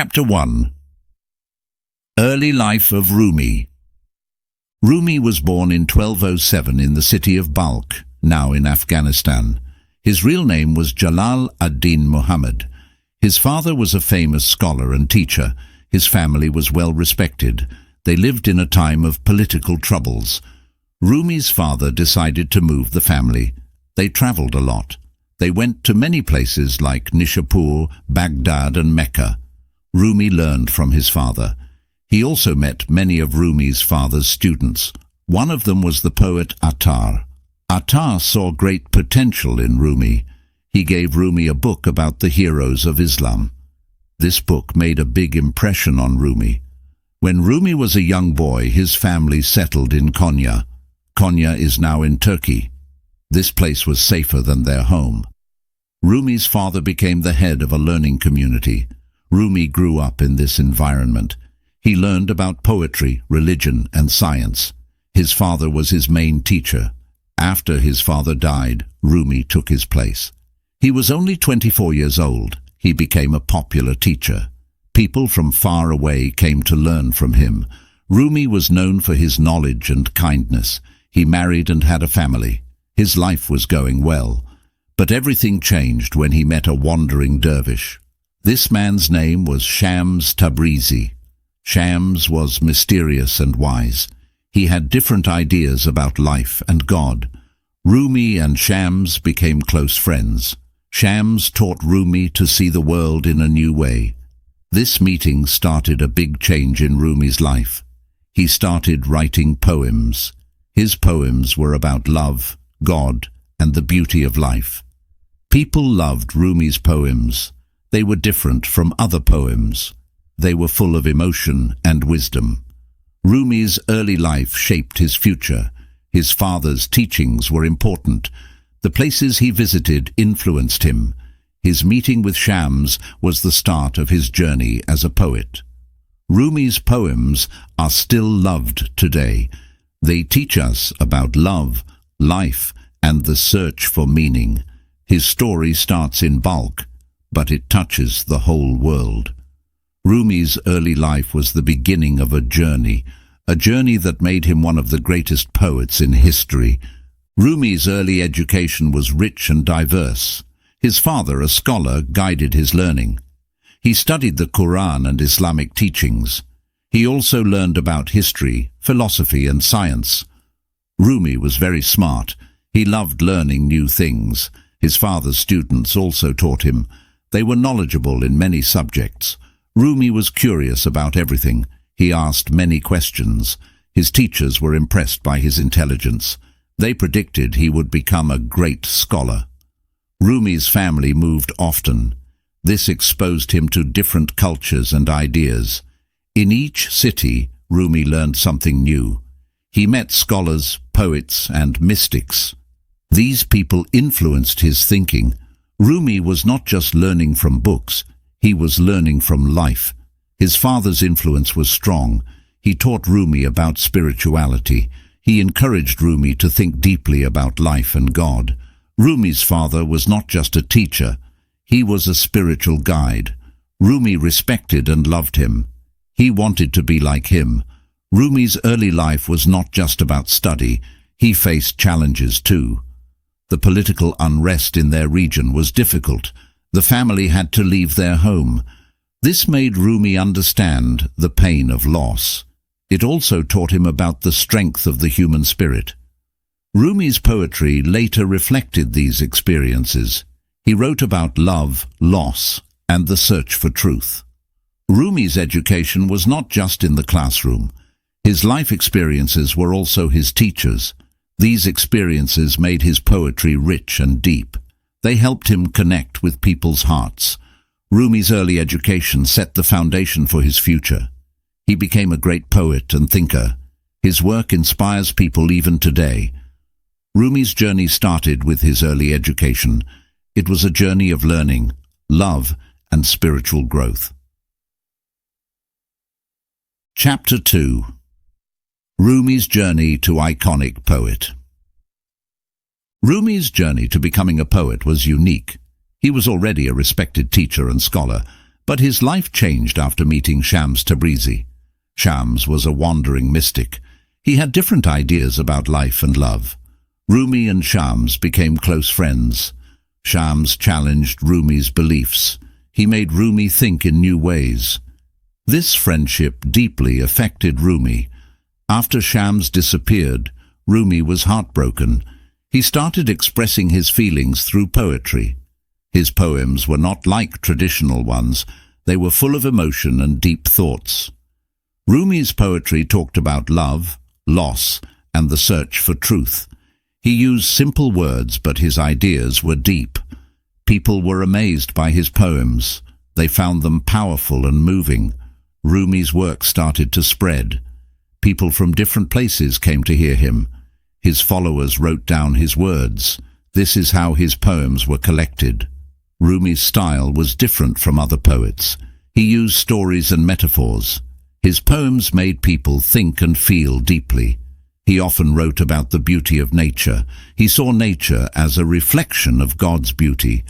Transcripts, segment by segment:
Chapter 1. Early Life of Rumi. Rumi was born in 1207 in the city of Balkh, now in Afghanistan. His real name was Jalal ad-Din Muhammad. His father was a famous scholar and teacher. His family was well respected. They lived in a time of political troubles. Rumi's father decided to move the family. They traveled a lot. They went to many places like Nishapur, Baghdad and Mecca. Rumi learned from his father. He also met many of Rumi's father's students. One of them was the poet Attar. Attar saw great potential in Rumi. He gave Rumi a book about the heroes of Islam. This book made a big impression on Rumi. When Rumi was a young boy, his family settled in Konya. Konya is now in Turkey. This place was safer than their home. Rumi's father became the head of a learning community. Rumi grew up in this environment. He learned about poetry, religion, and science. His father was his main teacher. After his father died, Rumi took his place. He was only 24 years old. He became a popular teacher. People from far away came to learn from him. Rumi was known for his knowledge and kindness. He married and had a family. His life was going well. But everything changed when he met a wandering dervish. This man's name was Shams Tabrizi. Shams was mysterious and wise. He had different ideas about life and God. Rumi and Shams became close friends. Shams taught Rumi to see the world in a new way. This meeting started a big change in Rumi's life. He started writing poems. His poems were about love, God, and the beauty of life. People loved Rumi's poems. They were different from other poems. They were full of emotion and wisdom. Rumi's early life shaped his future. His father's teachings were important. The places he visited influenced him. His meeting with Shams was the start of his journey as a poet. Rumi's poems are still loved today. They teach us about love, life, and the search for meaning. His story starts in Balkh, but it touches the whole world. Rumi's early life was the beginning of a journey that made him one of the greatest poets in history. Rumi's early education was rich and diverse. His father, a scholar, guided his learning. He studied the Quran and Islamic teachings. He also learned about history, philosophy, and science. Rumi was very smart. He loved learning new things. His father's students also taught him. They were knowledgeable in many subjects. Rumi was curious about everything. He asked many questions. His teachers were impressed by his intelligence. They predicted he would become a great scholar. Rumi's family moved often. This exposed him to different cultures and ideas. In each city, Rumi learned something new. He met scholars, poets, and mystics. These people influenced his thinking. Rumi was not just learning from books. He was learning from life. His father's influence was strong. He taught Rumi about spirituality. He encouraged Rumi to think deeply about life and God. Rumi's father was not just a teacher. He was a spiritual guide. Rumi respected and loved him. He wanted to be like him. Rumi's early life was not just about study. He faced challenges too. The political unrest in their region was difficult. The family had to leave their home. This made Rumi understand the pain of loss. It also taught him about the strength of the human spirit. Rumi's poetry later reflected these experiences. He wrote about love, loss, and the search for truth. Rumi's education was not just in the classroom. His life experiences were also his teachers. These experiences made his poetry rich and deep. They helped him connect with people's hearts. Rumi's early education set the foundation for his future. He became a great poet and thinker. His work inspires people even today. Rumi's journey started with his early education. It was a journey of learning, love, and spiritual growth. Chapter 2. Rumi's journey to iconic poet. Rumi's journey to becoming a poet was unique. He was already a respected teacher and scholar, But his life changed after meeting Shams Tabrizi. Shams was a wandering mystic. He had different ideas about life and love. Rumi and Shams became close friends. Shams challenged Rumi's beliefs. He made Rumi think in new ways. This friendship deeply affected Rumi. After Shams disappeared, Rumi was heartbroken. He started expressing his feelings through poetry. His poems were not like traditional ones. They were full of emotion and deep thoughts. Rumi's poetry talked about love, loss, and the search for truth. He used simple words, but his ideas were deep. People were amazed by his poems. They found them powerful and moving. Rumi's work started to spread. People from different places came to hear him. His followers wrote down his words. This is how his poems were collected. Rumi's style was different from other poets. He used stories and metaphors. His poems made people think and feel deeply. He often wrote about the beauty of nature. He saw nature as a reflection of God's beauty.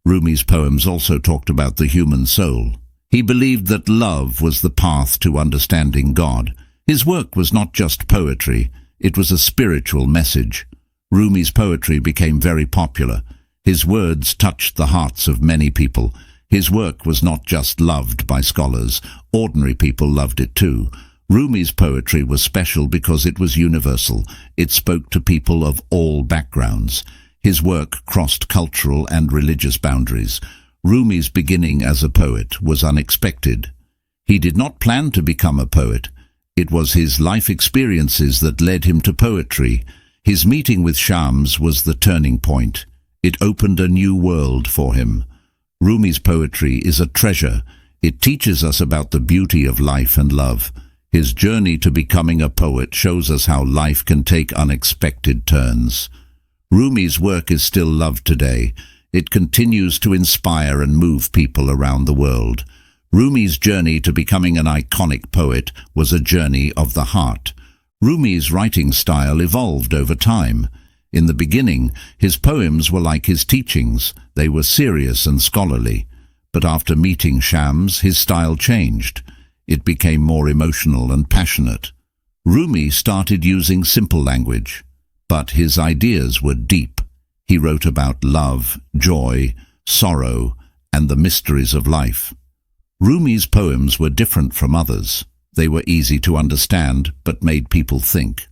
Rumi's poems also talked about the human soul. He believed that love was the path to understanding God. His work was not just poetry, it was a spiritual message. Rumi's poetry became very popular. His words touched the hearts of many people. His work was not just loved by scholars, ordinary people loved it too. Rumi's poetry was special because it was universal. It spoke to people of all backgrounds. His work crossed cultural and religious boundaries. Rumi's beginning as a poet was unexpected. He did not plan to become a poet. It was his life experiences that led him to poetry. His meeting with Shams was the turning point. It opened a new world for him. Rumi's poetry is a treasure. It teaches us about the beauty of life and love. His journey to becoming a poet shows us how life can take unexpected turns. Rumi's work is still loved today. It continues to inspire and move people around the world. Rumi's journey to becoming an iconic poet was a journey of the heart. Rumi's writing style evolved over time. In the beginning, his poems were like his teachings. They were serious and scholarly. But after meeting Shams, his style changed. It became more emotional and passionate. Rumi started using simple language, but his ideas were deep. He wrote about love, joy, sorrow, and the mysteries of life. Rumi's poems were different from others. They were easy to understand, but made people think.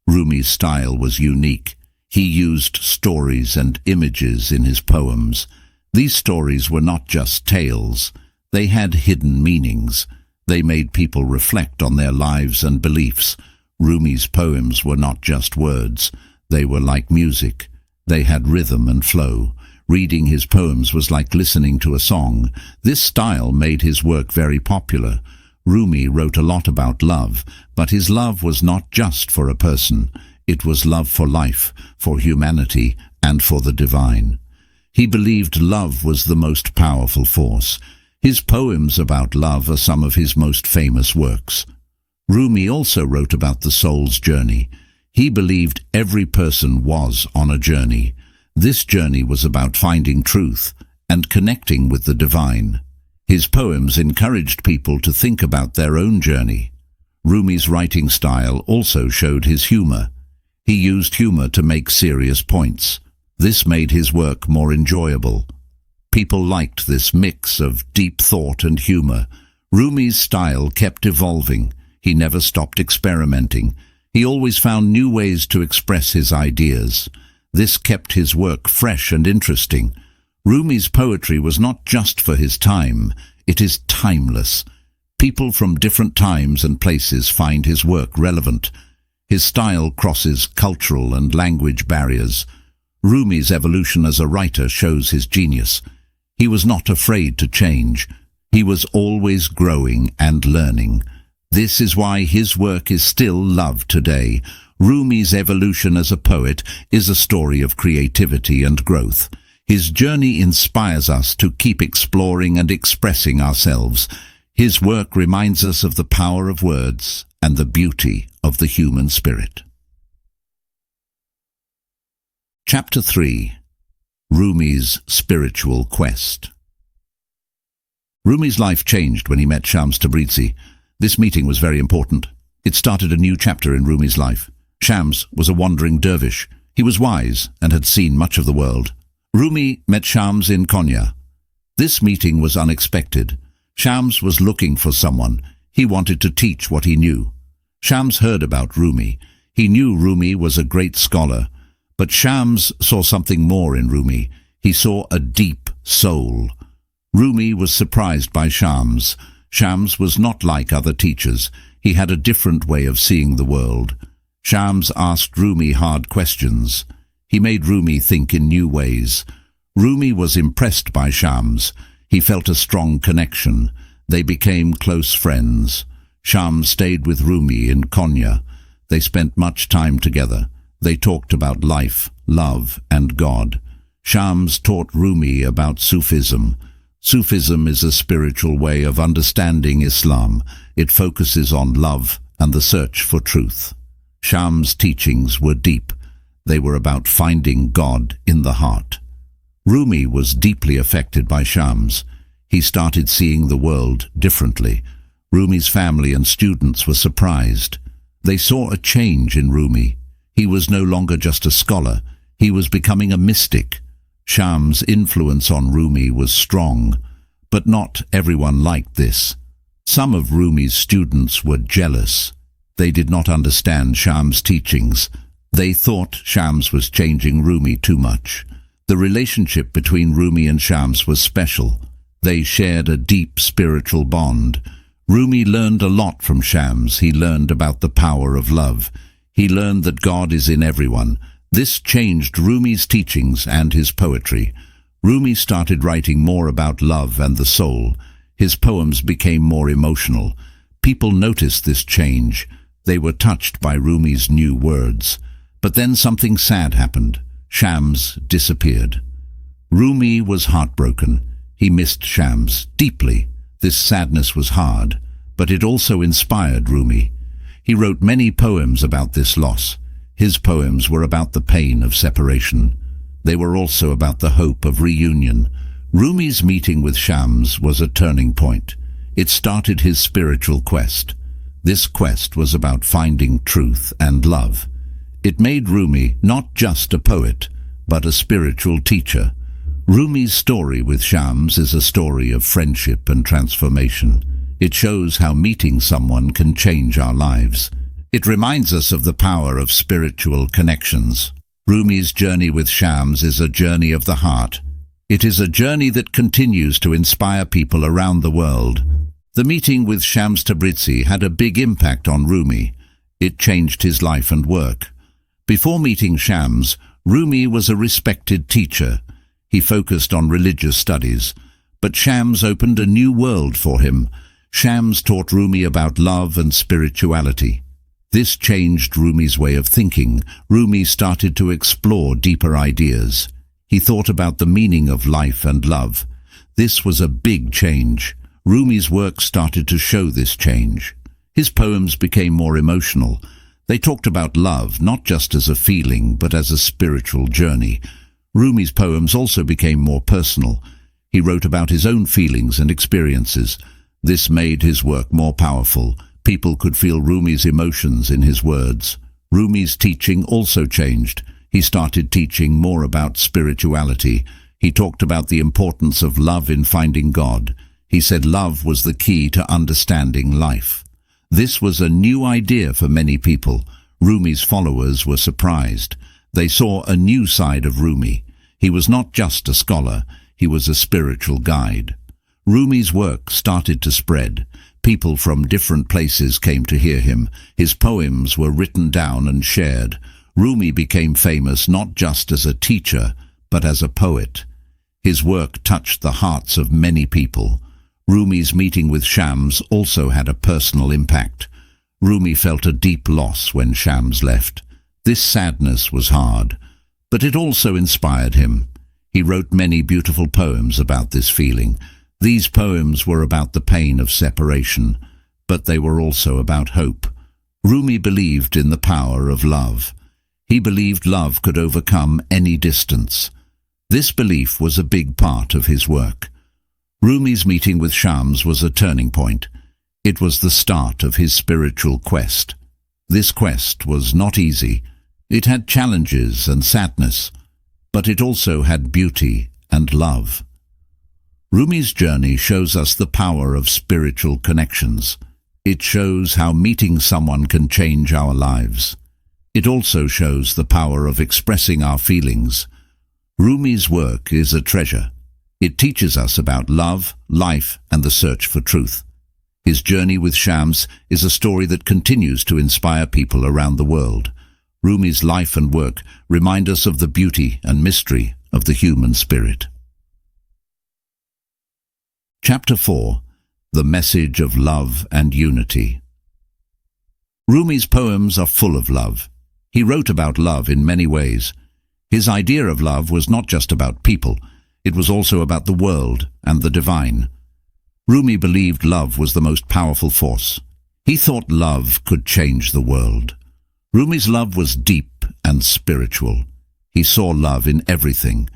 Rumi's style was unique. He used stories and images in his poems. These stories were not just tales. They had hidden meanings. They made people reflect on their lives and beliefs. Rumi's poems were not just words. They were like music. They had rhythm and flow. Reading his poems was like listening to a song. This style made his work very popular. Rumi wrote a lot about love, but his love was not just for a person. It was love for life, for humanity, and for the divine. He believed love was the most powerful force. His poems about love are some of his most famous works. Rumi also wrote about the soul's journey. He believed every person was on a journey. This journey was about finding truth and connecting with the divine. His poems encouraged people to think about their own journey. Rumi's writing style also showed his humor. He used humor to make serious points. This made his work more enjoyable. People liked this mix of deep thought and humor. Rumi's style kept evolving. He never stopped experimenting. He always found new ways to express his ideas. This kept his work fresh and interesting. Rumi's poetry was not just for his time. It is timeless. People from different times and places find his work relevant. His style crosses cultural and language barriers. Rumi's evolution as a writer shows his genius. He was not afraid to change. He was always growing and learning. This is why his work is still loved today. Rumi's evolution as a poet is a story of creativity and growth. His journey inspires us to keep exploring and expressing ourselves. His work reminds us of the power of words and the beauty of the human spirit. Chapter 3. Rumi's Spiritual Quest. Rumi's life changed when he met Shams Tabrizi. This meeting was very important. It started a new chapter in Rumi's life. Shams was a wandering dervish. He was wise and had seen much of the world. Rumi met Shams in Konya. This meeting was unexpected. Shams was looking for someone. He wanted to teach what he knew. Shams heard about Rumi. He knew Rumi was a great scholar. But Shams saw something more in Rumi. He saw a deep soul. Rumi was surprised by Shams. Shams was not like other teachers. He had a different way of seeing the world. Shams asked Rumi hard questions. He made Rumi think in new ways. Rumi was impressed by Shams. He felt a strong connection. They became close friends. Shams stayed with Rumi in Konya. They spent much time together. They talked about life, love, and God. Shams taught Rumi about Sufism. Sufism is a spiritual way of understanding Islam. It focuses on love and the search for truth. Shams' teachings were deep. They were about finding God in the heart. Rumi was deeply affected by Shams. He started seeing the world differently. Rumi's family and students were surprised. They saw a change in Rumi. He was no longer just a scholar. He was becoming a mystic. Shams' influence on Rumi was strong, but not everyone liked this. Some of Rumi's students were jealous. They did not understand Shams' teachings. They thought Shams was changing Rumi too much. The relationship between Rumi and Shams was special. They shared a deep spiritual bond. Rumi learned a lot from Shams. He learned about the power of love. He learned that God is in everyone. This changed Rumi's teachings and his poetry. Rumi started writing more about love and the soul. His poems became more emotional. People noticed this change. They were touched by Rumi's new words. But then something sad happened. Shams disappeared. Rumi was heartbroken. He missed Shams deeply. This sadness was hard, but it also inspired Rumi. He wrote many poems about this loss. His poems were about the pain of separation. They were also about the hope of reunion. Rumi's meeting with Shams was a turning point. It started his spiritual quest. This quest was about finding truth and love. It made Rumi not just a poet, but a spiritual teacher. Rumi's story with Shams is a story of friendship and transformation. It shows how meeting someone can change our lives. It reminds us of the power of spiritual connections. Rumi's journey with Shams is a journey of the heart. It is a journey that continues to inspire people around the world. The meeting with Shams Tabrizi had a big impact on Rumi. It changed his life and work. Before meeting Shams, Rumi was a respected teacher. He focused on religious studies. But Shams opened a new world for him. Shams taught Rumi about love and spirituality. This changed Rumi's way of thinking. Rumi started to explore deeper ideas. He thought about the meaning of life and love. This was a big change. Rumi's work started to show this change. His poems became more emotional. They talked about love, not just as a feeling, but as a spiritual journey. Rumi's poems also became more personal. He wrote about his own feelings and experiences. This made his work more powerful. People could feel Rumi's emotions in his words. Rumi's teaching also changed. He started teaching more about spirituality. He talked about the importance of love in finding God. He said love was the key to understanding life. This was a new idea for many people. Rumi's followers were surprised. They saw a new side of Rumi. He was not just a scholar, he was a spiritual guide. Rumi's work started to spread. People from different places came to hear him. His poems were written down and shared. Rumi became famous not just as a teacher, but as a poet. His work touched the hearts of many people. Rumi's meeting with Shams also had a personal impact. Rumi felt a deep loss when Shams left. This sadness was hard, but it also inspired him. He wrote many beautiful poems about this feeling. These poems were about the pain of separation, but they were also about hope. Rumi believed in the power of love. He believed love could overcome any distance. This belief was a big part of his work. Rumi's meeting with Shams was a turning point. It was the start of his spiritual quest. This quest was not easy. It had challenges and sadness, but it also had beauty and love. Rumi's journey shows us the power of spiritual connections. It shows how meeting someone can change our lives. It also shows the power of expressing our feelings. Rumi's work is a treasure. It teaches us about love, life, and the search for truth. His journey with Shams is a story that continues to inspire people around the world. Rumi's life and work remind us of the beauty and mystery of the human spirit. Chapter 4. The Message of Love and Unity. Rumi's poems are full of love. He wrote about love in many ways. His idea of love was not just about people, it was also about the world and the divine. Rumi believed love was the most powerful force. He thought love could change the world. Rumi's love was deep and spiritual. He saw love in everything.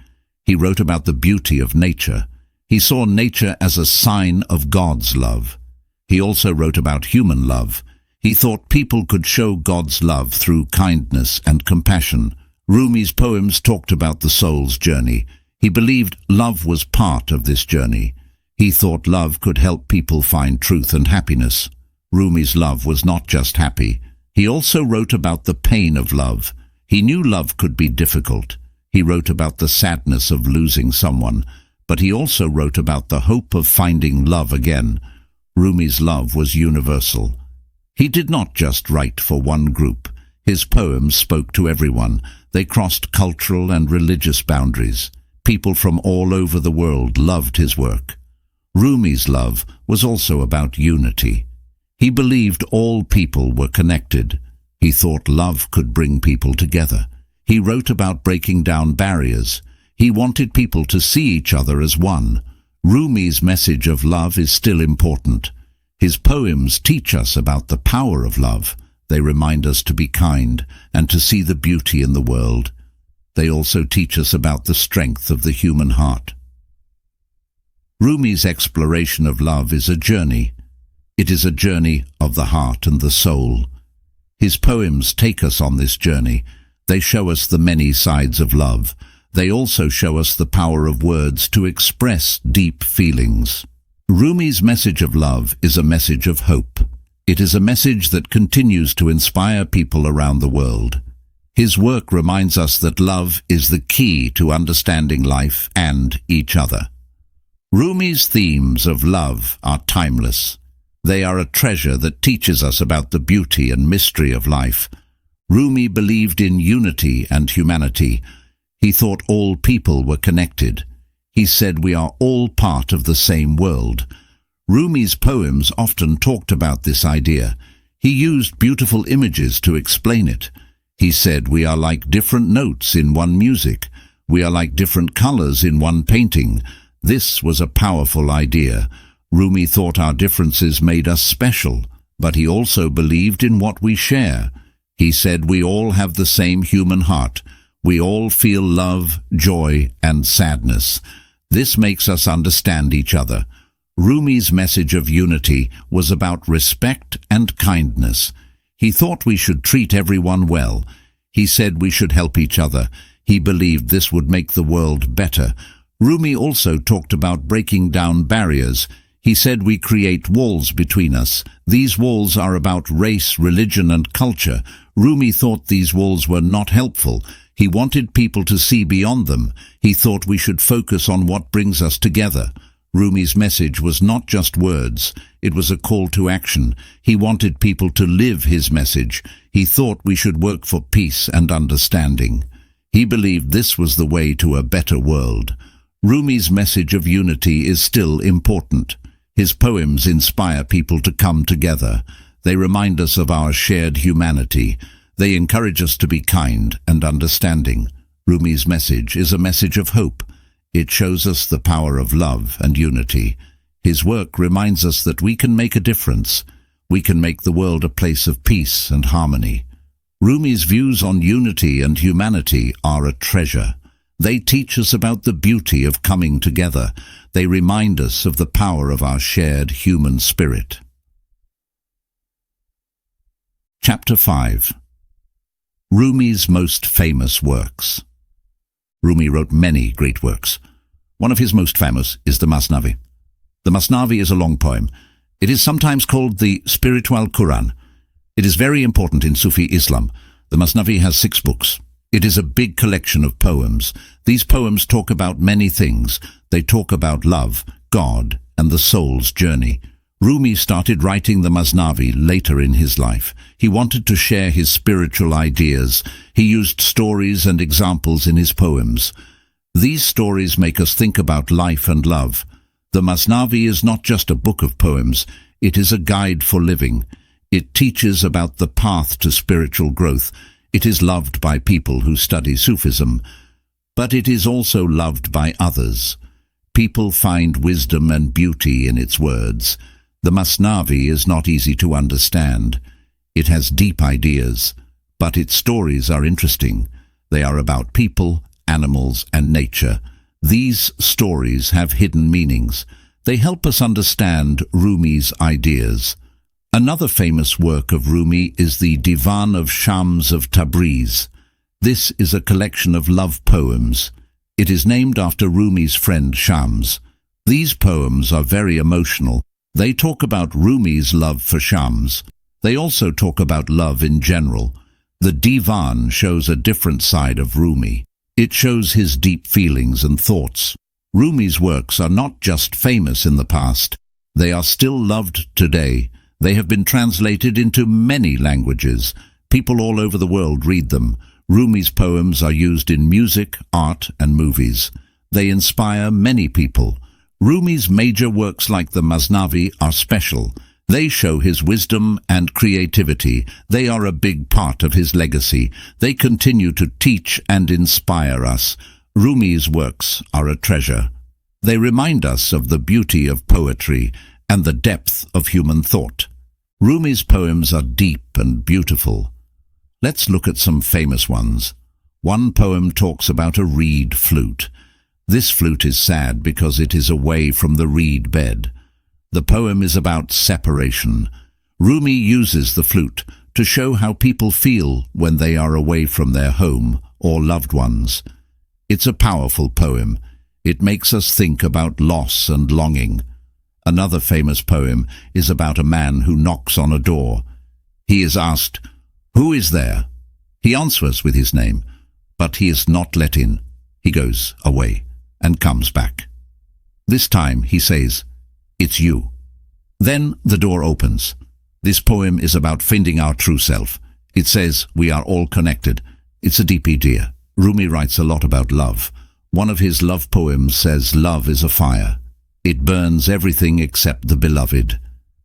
He wrote about the beauty of nature. He saw nature as a sign of God's love. He also wrote about human love. He thought people could show God's love through kindness and compassion. Rumi's poems talked about the soul's journey. He believed love was part of this journey. He thought love could help people find truth and happiness. Rumi's love was not just happy. He also wrote about the pain of love. He knew love could be difficult. He wrote about the sadness of losing someone, but he also wrote about the hope of finding love again. Rumi's love was universal. He did not just write for one group. His poems spoke to everyone. They crossed cultural and religious boundaries. People from all over the world loved his work. Rumi's love was also about unity. He believed all people were connected. He thought love could bring people together. He wrote about breaking down barriers. He wanted people to see each other as one. Rumi's message of love is still important. His poems teach us about the power of love. They remind us to be kind and to see the beauty in the world. They also teach us about the strength of the human heart. Rumi's exploration of love is a journey. It is a journey of the heart and the soul. His poems take us on this journey. They show us the many sides of love. They also show us the power of words to express deep feelings. Rumi's message of love is a message of hope. It is a message that continues to inspire people around the world. His work reminds us that love is the key to understanding life and each other. Rumi's themes of love are timeless. They are a treasure that teaches us about the beauty and mystery of life. Rumi believed in unity and humanity. He thought all people were connected. He said we are all part of the same world. Rumi's poems often talked about this idea. He used beautiful images to explain it. He said we are like different notes in one music. We are like different colors in one painting. This was a powerful idea. Rumi thought our differences made us special, but he also believed in what we share. He said we all have the same human heart. We all feel love, joy, and sadness. This makes us understand each other. Rumi's message of unity was about respect and kindness. He thought we should treat everyone well. He said we should help each other. He believed this would make the world better. Rumi also talked about breaking down barriers. He said we create walls between us. These walls are about race, religion, and culture. Rumi thought these walls were not helpful. He wanted people to see beyond them. He thought we should focus on what brings us together. Rumi's message was not just words. It was a call to action. He wanted people to live his message. He thought we should work for peace and understanding. He believed this was the way to a better world. Rumi's message of unity is still important. His poems inspire people to come together. They remind us of our shared humanity. They encourage us to be kind and understanding. Rumi's message is a message of hope. It shows us the power of love and unity. His work reminds us that we can make a difference. We can make the world a place of peace and harmony. Rumi's views on unity and humanity are a treasure. They teach us about the beauty of coming together. They remind us of the power of our shared human spirit. Chapter 5. Rumi's most famous works. Rumi wrote many great works. One of his most famous is the Masnavi. The Masnavi is a long poem. It is sometimes called the Spiritual Quran. It is very important in Sufi Islam. The Masnavi has 6 books. It is a big collection of poems. These poems talk about many things. They talk about love, God, and the soul's journey. Rumi started writing the Masnavi later in his life. He wanted to share his spiritual ideas. He used stories and examples in his poems. These stories make us think about life and love. The Masnavi is not just a book of poems. It is a guide for living. It teaches about the path to spiritual growth. It is loved by people who study Sufism, but it is also loved by others. People find wisdom and beauty in its words. The Masnavi is not easy to understand. It has deep ideas, but its stories are interesting. They are about people, animals, and nature. These stories have hidden meanings. They help us understand Rumi's ideas. Another famous work of Rumi is the Divan of Shams of Tabriz. This is a collection of love poems. It is named after Rumi's friend Shams. These poems are very emotional. They talk about Rumi's love for Shams. They also talk about love in general. The Divan shows a different side of Rumi. It shows his deep feelings and thoughts. Rumi's works are not just famous in the past. They are still loved today. They have been translated into many languages. People all over the world read them. Rumi's poems are used in music, art, and movies. They inspire many people. Rumi's major works like the Masnavi are special. They show his wisdom and creativity. They are a big part of his legacy. They continue to teach and inspire us. Rumi's works are a treasure. They remind us of the beauty of poetry and the depth of human thought. Rumi's poems are deep and beautiful. Let's look at some famous ones. One poem talks about a reed flute. This flute is sad because it is away from the reed bed. The poem is about separation. Rumi uses the flute to show how people feel when they are away from their home or loved ones. It's a powerful poem. It makes us think about loss and longing. Another famous poem is about a man who knocks on a door. He is asked, "Who is there?" He answers with his name, but he is not let in. He goes away and comes back. This time he says, "It's you." Then the door opens. This poem is about finding our true self. It says we are all connected. It's a deep idea. Rumi writes a lot about love. One of his love poems says love is a fire. It burns everything except the beloved.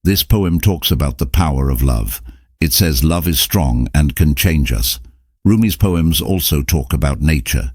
This poem talks about the power of love. It says love is strong and can change us. Rumi's poems also talk about nature.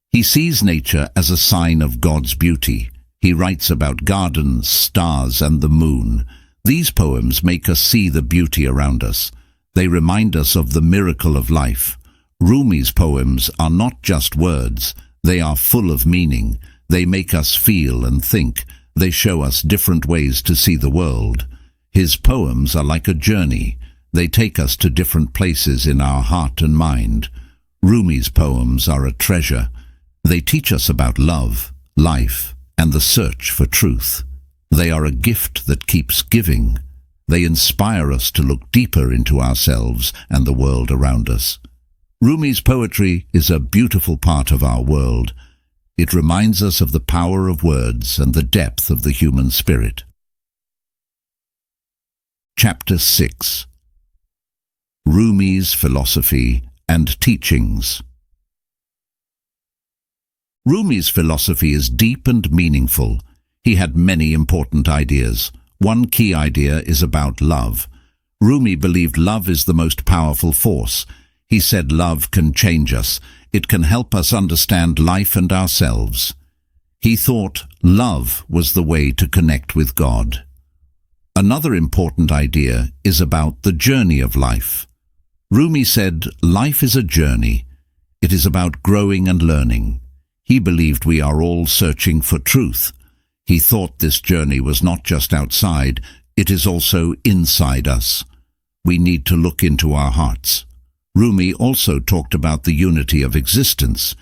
He sees nature as a sign of God's beauty. He writes about gardens, stars, and the moon. These poems make us see the beauty around us. They remind us of the miracle of life. Rumi's poems are not just words. They are full of meaning. They make us feel and think. They show us different ways to see the world. His poems are like a journey. They take us to different places in our heart and mind. Rumi's poems are a treasure. They teach us about love, life, and the search for truth. They are a gift that keeps giving. They inspire us to look deeper into ourselves and the world around us. Rumi's poetry is a beautiful part of our world. It reminds us of the power of words and the depth of the human spirit. Chapter 6. Rumi's Philosophy and Teachings. Rumi's philosophy is deep and meaningful. He had many important ideas. One key idea is about love. Rumi believed love is the most powerful force. He said love can change us. It can help us understand life and ourselves. He thought love was the way to connect with God. Another important idea is about the journey of life. Rumi said life is a journey. It is about growing and learning. He believed we are all searching for truth. He thought this journey was not just outside, it is also inside us. We need to look into our hearts. Rumi also talked about the unity of existence.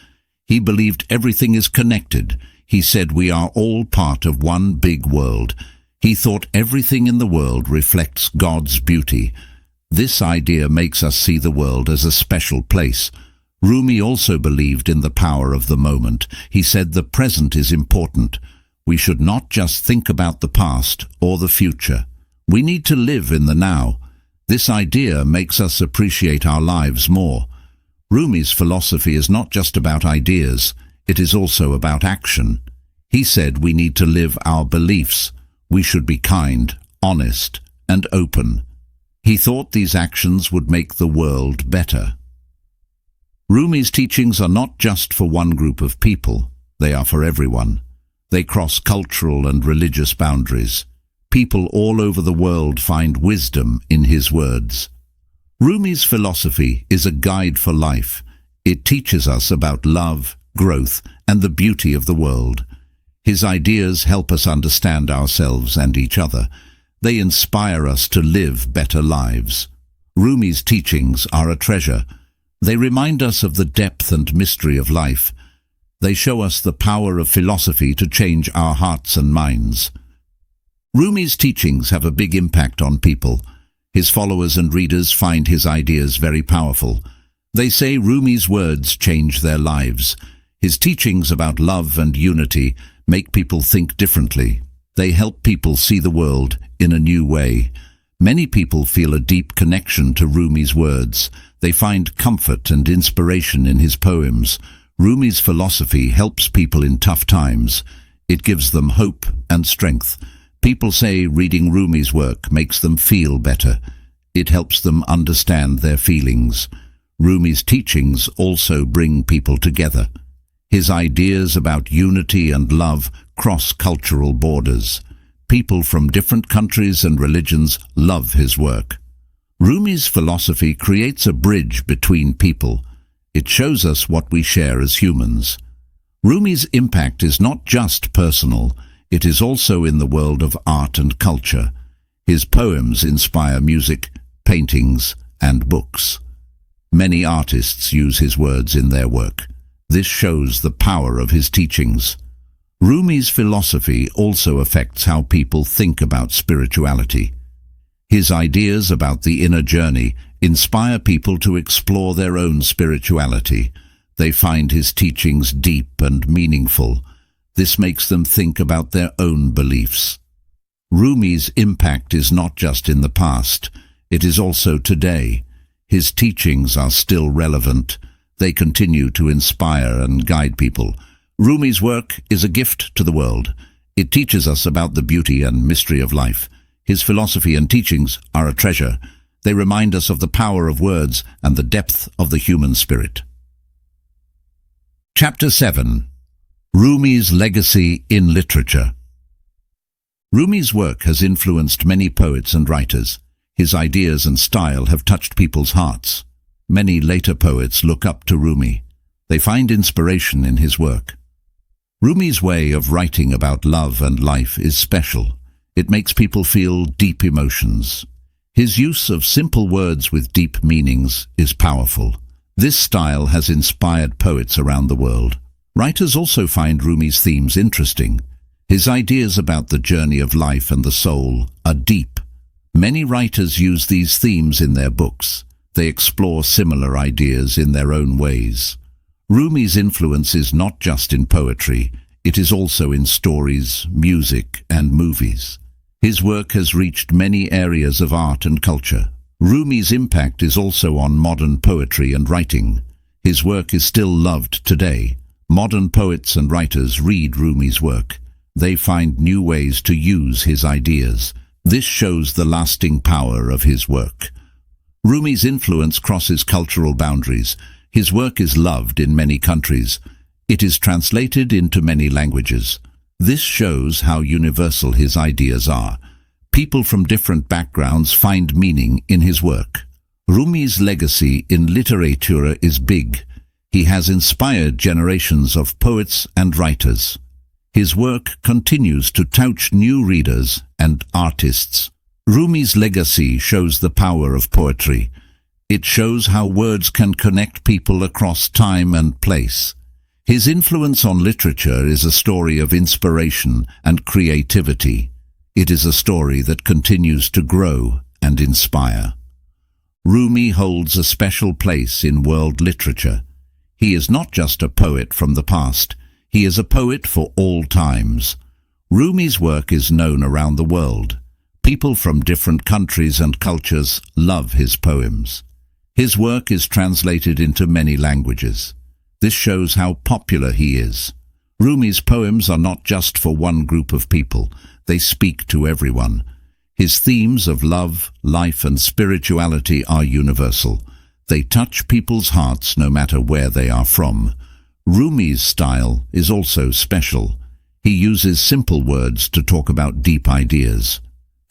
He believed everything is connected. He said we are all part of one big world. He thought everything in the world reflects God's beauty. This idea makes us see the world as a special place. Rumi also believed in the power of the moment. He said the present is important. We should not just think about the past or the future. We need to live in the now. This idea makes us appreciate our lives more. Rumi's philosophy is not just about ideas, it is also about action. He said we need to live our beliefs. We should be kind, honest, and open. He thought these actions would make the world better. Rumi's teachings are not just for one group of people, they are for everyone. They cross cultural and religious boundaries. People all over the world find wisdom in his words. Rumi's philosophy is a guide for life. It teaches us about love, growth, and the beauty of the world. His ideas help us understand ourselves and each other. They inspire us to live better lives. Rumi's teachings are a treasure. They remind us of the depth and mystery of life. They show us the power of philosophy to change our hearts and minds. Rumi's teachings have a big impact on people. His followers and readers find his ideas very powerful. They say Rumi's words change their lives. His teachings about love and unity make people think differently. They help people see the world in a new way. Many people feel a deep connection to Rumi's words. They find comfort and inspiration in his poems. Rumi's philosophy helps people in tough times. It gives them hope and strength. People say reading Rumi's work makes them feel better. It helps them understand their feelings. Rumi's teachings also bring people together. His ideas about unity and love cross cultural borders. People from different countries and religions love his work. Rumi's philosophy creates a bridge between people. It shows us what we share as humans. Rumi's impact is not just personal, it is also in the world of art and culture. His poems inspire music, paintings, and books. Many artists use his words in their work. This shows the power of his teachings. Rumi's philosophy also affects how people think about spirituality. His ideas about the inner journey inspire people to explore their own spirituality. They find his teachings deep and meaningful. This makes them think about their own beliefs. Rumi's impact is not just in the past, it is also today. His teachings are still relevant. They continue to inspire and guide people. Rumi's work is a gift to the world. It teaches us about the beauty and mystery of life. His philosophy and teachings are a treasure. They remind us of the power of words and the depth of the human spirit. Chapter 7. Rumi's Legacy in Literature. Rumi's work has influenced many poets and writers. His ideas and style have touched people's hearts. Many later poets look up to Rumi. They find inspiration in his work. Rumi's way of writing about love and life is special. It makes people feel deep emotions. His use of simple words with deep meanings is powerful. This style has inspired poets around the world. Writers also find Rumi's themes interesting. His ideas about the journey of life and the soul are deep. Many writers use these themes in their books. They explore similar ideas in their own ways. Rumi's influence is not just in poetry, it is also in stories, music, and movies. His work has reached many areas of art and culture. Rumi's impact is also on modern poetry and writing. His work is still loved today. Modern poets and writers read Rumi's work. They find new ways to use his ideas. This shows the lasting power of his work. Rumi's influence crosses cultural boundaries. His work is loved in many countries. It is translated into many languages. This shows how universal his ideas are. People from different backgrounds find meaning in his work. Rumi's legacy in literature is big. He has inspired generations of poets and writers. His work continues to touch new readers and artists. Rumi's legacy shows the power of poetry. It shows how words can connect people across time and place. His influence on literature is a story of inspiration and creativity. It is a story that continues to grow and inspire. Rumi holds a special place in world literature. He is not just a poet from the past, he is a poet for all times. Rumi's work is known around the world. People from different countries and cultures love his poems. His work is translated into many languages. This shows how popular he is. Rumi's poems are not just for one group of people, they speak to everyone. His themes of love, life and spirituality are universal. They touch people's hearts no matter where they are from. Rumi's style is also special. He uses simple words to talk about deep ideas.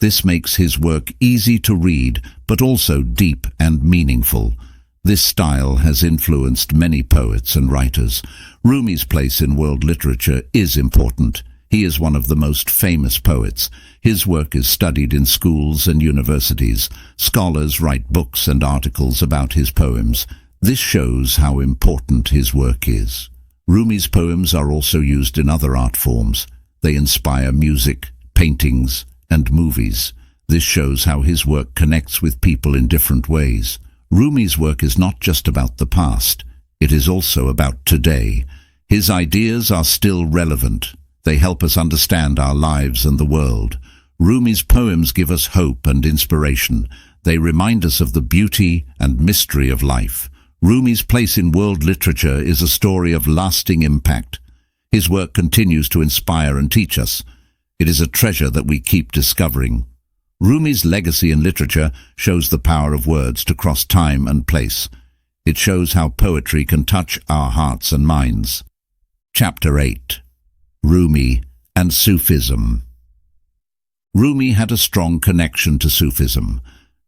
This makes his work easy to read, but also deep and meaningful. This style has influenced many poets and writers. Rumi's place in world literature is important. He is one of the most famous poets. His work is studied in schools and universities. Scholars write books and articles about his poems. This shows how important his work is. Rumi's poems are also used in other art forms. They inspire music, paintings, and movies. This shows how his work connects with people in different ways. Rumi's work is not just about the past. It is also about today. His ideas are still relevant. They help us understand our lives and the world. Rumi's poems give us hope and inspiration. They remind us of the beauty and mystery of life. Rumi's place in world literature is a story of lasting impact. His work continues to inspire and teach us. It is a treasure that we keep discovering. Rumi's legacy in literature shows the power of words to cross time and place. It shows how poetry can touch our hearts and minds. Chapter 8. Rumi and Sufism. Rumi had a strong connection to Sufism.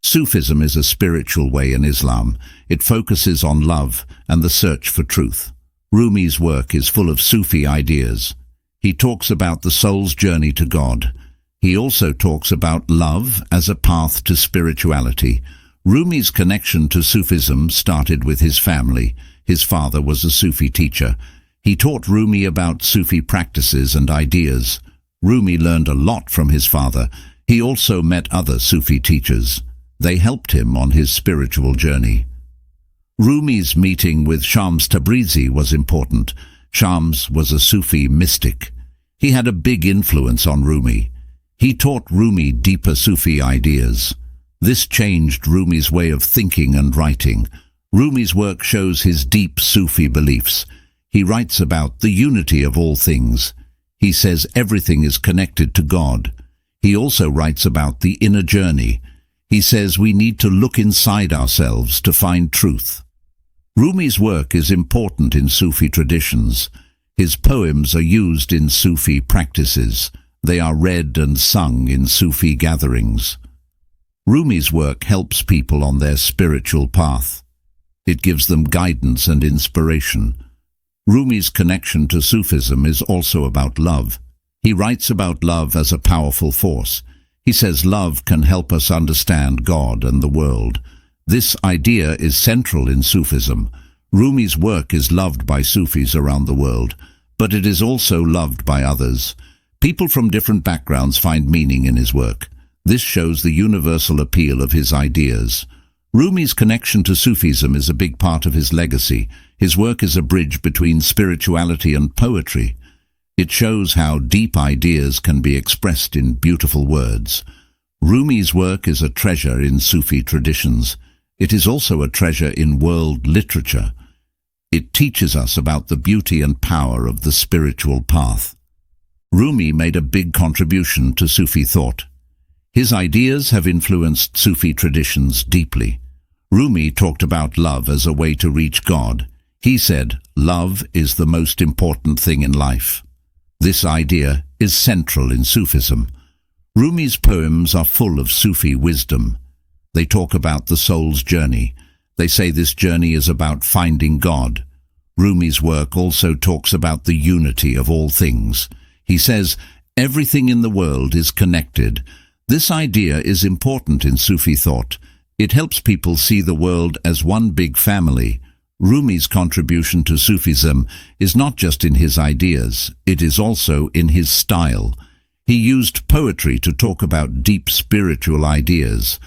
Sufism is a spiritual way in Islam. It focuses on love and the search for truth. Rumi's work is full of Sufi ideas. He talks about the soul's journey to God. He also talks about love as a path to spirituality. Rumi's connection to Sufism started with his family. His father was a Sufi teacher. He taught Rumi about Sufi practices and ideas. Rumi learned a lot from his father. He also met other Sufi teachers. They helped him on his spiritual journey. Rumi's meeting with Shams Tabrizi was important. Shams was a Sufi mystic. He had a big influence on Rumi. He taught Rumi deeper Sufi ideas. This changed Rumi's way of thinking and writing. Rumi's work shows his deep Sufi beliefs. He writes about the unity of all things. He says everything is connected to God. He also writes about the inner journey. He says we need to look inside ourselves to find truth. Rumi's work is important in Sufi traditions. His poems are used in Sufi practices. They are read and sung in Sufi gatherings. Rumi's work helps people on their spiritual path. It gives them guidance and inspiration. Rumi's connection to Sufism is also about love. He writes about love as a powerful force. He says love can help us understand God and the world. This idea is central in Sufism. Rumi's work is loved by Sufis around the world, but it is also loved by others. People from different backgrounds find meaning in his work. This shows the universal appeal of his ideas. Rumi's connection to Sufism is a big part of his legacy. His work is a bridge between spirituality and poetry. It shows how deep ideas can be expressed in beautiful words. Rumi's work is a treasure in Sufi traditions. It is also a treasure in world literature. It teaches us about the beauty and power of the spiritual path. Rumi made a big contribution to Sufi thought. His ideas have influenced Sufi traditions deeply. Rumi talked about love as a way to reach God. He said, "Love is the most important thing in life." This idea is central in Sufism. Rumi's poems are full of Sufi wisdom. They talk about the soul's journey. They say this journey is about finding God. Rumi's work also talks about the unity of all things. He says, "Everything in the world is connected." This idea is important in Sufi thought. It helps people see the world as one big family. Rumi's contribution to Sufism is not just in his ideas, it is also in his style. He used poetry to talk about deep spiritual ideas.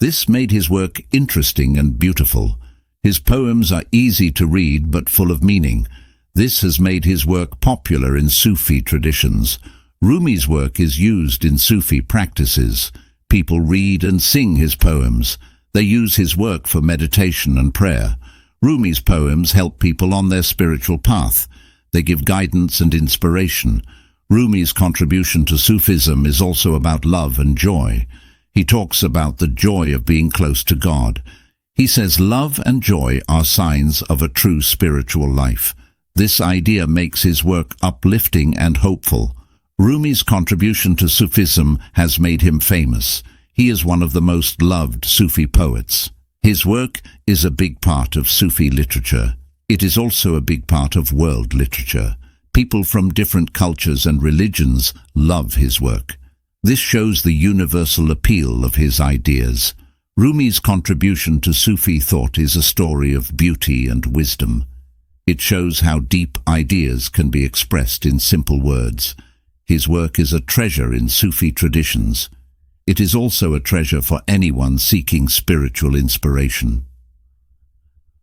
This made his work interesting and beautiful. His poems are easy to read but full of meaning. This has made his work popular in Sufi traditions. Rumi's work is used in Sufi practices. People read and sing his poems. They use his work for meditation and prayer. Rumi's poems help people on their spiritual path. They give guidance and inspiration. Rumi's contribution to Sufism is also about love and joy. He talks about the joy of being close to God. He says love and joy are signs of a true spiritual life. This idea makes his work uplifting and hopeful. Rumi's contribution to Sufism has made him famous. He is one of the most loved Sufi poets. His work is a big part of Sufi literature. It is also a big part of world literature. People from different cultures and religions love his work. This shows the universal appeal of his ideas. Rumi's contribution to Sufi thought is a story of beauty and wisdom. It shows how deep ideas can be expressed in simple words. His work is a treasure in Sufi traditions. It is also a treasure for anyone seeking spiritual inspiration.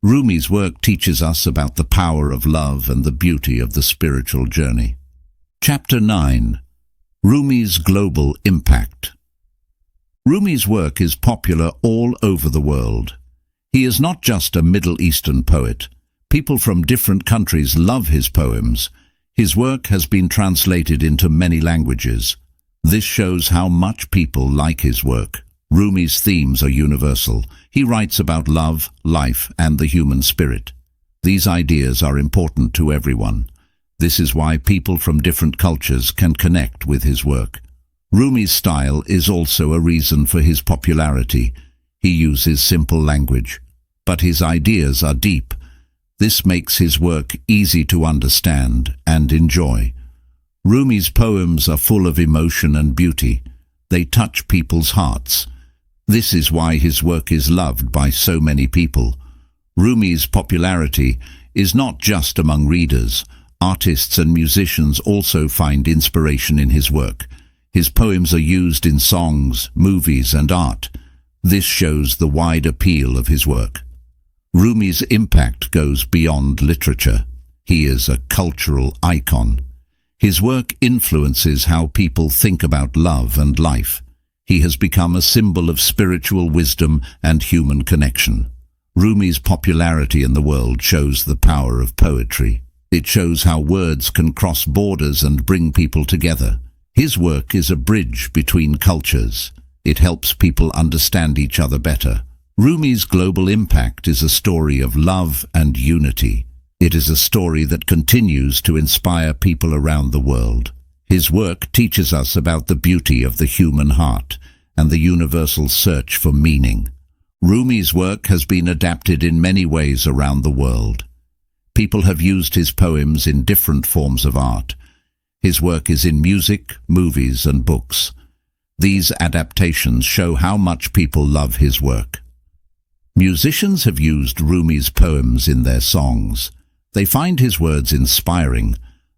Rumi's work teaches us about the power of love and the beauty of the spiritual journey. Chapter 9. Rumi's global impact. Rumi's work is popular all over the world. He is not just a Middle Eastern poet. People from different countries love his poems. His work has been translated into many languages. This shows how much people like his work. Rumi's themes are universal. He writes about love, life, and the human spirit. These ideas are important to everyone. This is why people from different cultures can connect with his work. Rumi's style is also a reason for his popularity. He uses simple language, but his ideas are deep. This makes his work easy to understand and enjoy. Rumi's poems are full of emotion and beauty. They touch people's hearts. This is why his work is loved by so many people. Rumi's popularity is not just among readers. Artists and musicians also find inspiration in his work. His poems are used in songs, movies, and art. This shows the wide appeal of his work. Rumi's impact goes beyond literature. He is a cultural icon. His work influences how people think about love and life. He has become a symbol of spiritual wisdom and human connection. Rumi's popularity in the world shows the power of poetry. It shows how words can cross borders and bring people together. His work is a bridge between cultures. It helps people understand each other better. Rumi's global impact is a story of love and unity. It is a story that continues to inspire people around the world. His work teaches us about the beauty of the human heart and the universal search for meaning. Rumi's work has been adapted in many ways around the world. People have used his poems in different forms of art. His work is in music, movies, and books. These adaptations show how much people love his work. Musicians have used Rumi's poems in their songs. They find his words inspiring.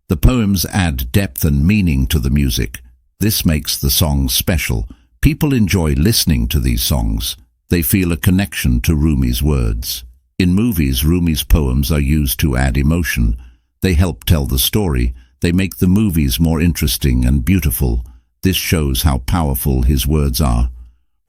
The poems add depth and meaning to the music. This makes the songs special. People enjoy listening to these songs. They feel a connection to Rumi's words. In movies, Rumi's poems are used to add emotion. They help tell the story. They make the movies more interesting and beautiful. This shows how powerful his words are.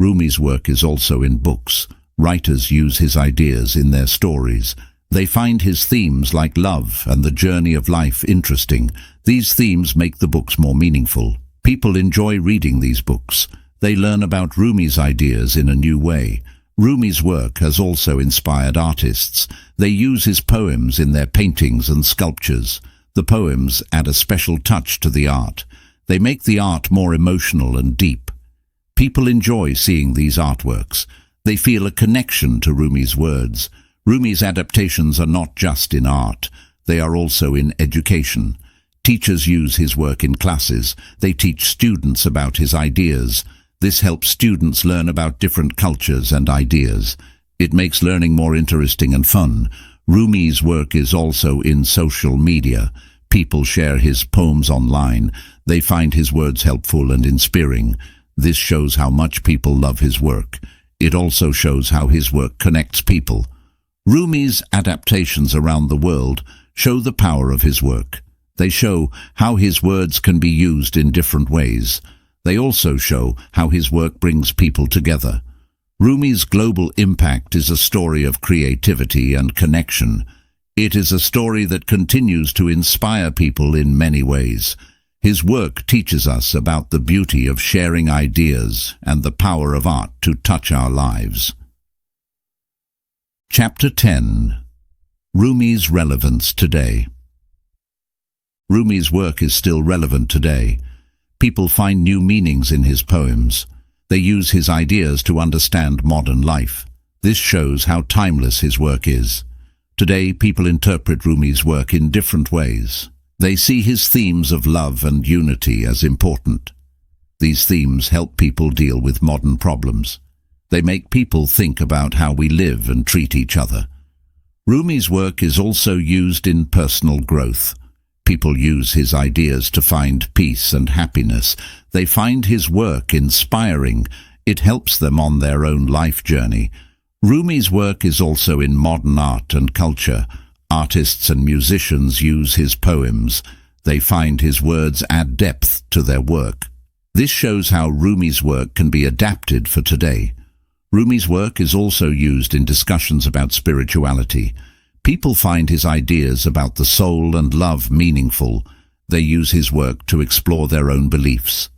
Rumi's work is also in books. Writers use his ideas in their stories. They find his themes like love and the journey of life interesting. These themes make the books more meaningful. People enjoy reading these books. They learn about Rumi's ideas in a new way. Rumi's work has also inspired artists. They use his poems in their paintings and sculptures. The poems add a special touch to the art. They make the art more emotional and deep. People enjoy seeing these artworks. They feel a connection to Rumi's words. Rumi's adaptations are not just in art, they are also in education. Teachers use his work in classes. They teach students about his ideas. This helps students learn about different cultures and ideas. It makes learning more interesting and fun. Rumi's work is also in social media. People share his poems online. They find his words helpful and inspiring. This shows how much people love his work. It also shows how his work connects people. Rumi's adaptations around the world show the power of his work. They show how his words can be used in different ways. They also show how his work brings people together. Rumi's global impact is a story of creativity and connection. It is a story that continues to inspire people in many ways. His work teaches us about the beauty of sharing ideas and the power of art to touch our lives. Chapter 10. Rumi's relevance today. Rumi's work is still relevant today. People find new meanings in his poems. They use his ideas to understand modern life. This shows how timeless his work is. Today, people interpret Rumi's work in different ways. They see his themes of love and unity as important. These themes help people deal with modern problems. They make people think about how we live and treat each other. Rumi's work is also used in personal growth. People use his ideas to find peace and happiness. They find his work inspiring. It helps them on their own life journey. Rumi's work is also in modern art and culture. Artists and musicians use his poems. They find his words add depth to their work. This shows how Rumi's work can be adapted for today. Rumi's work is also used in discussions about spirituality. People find his ideas about the soul and love meaningful. They use his work to explore their own beliefs.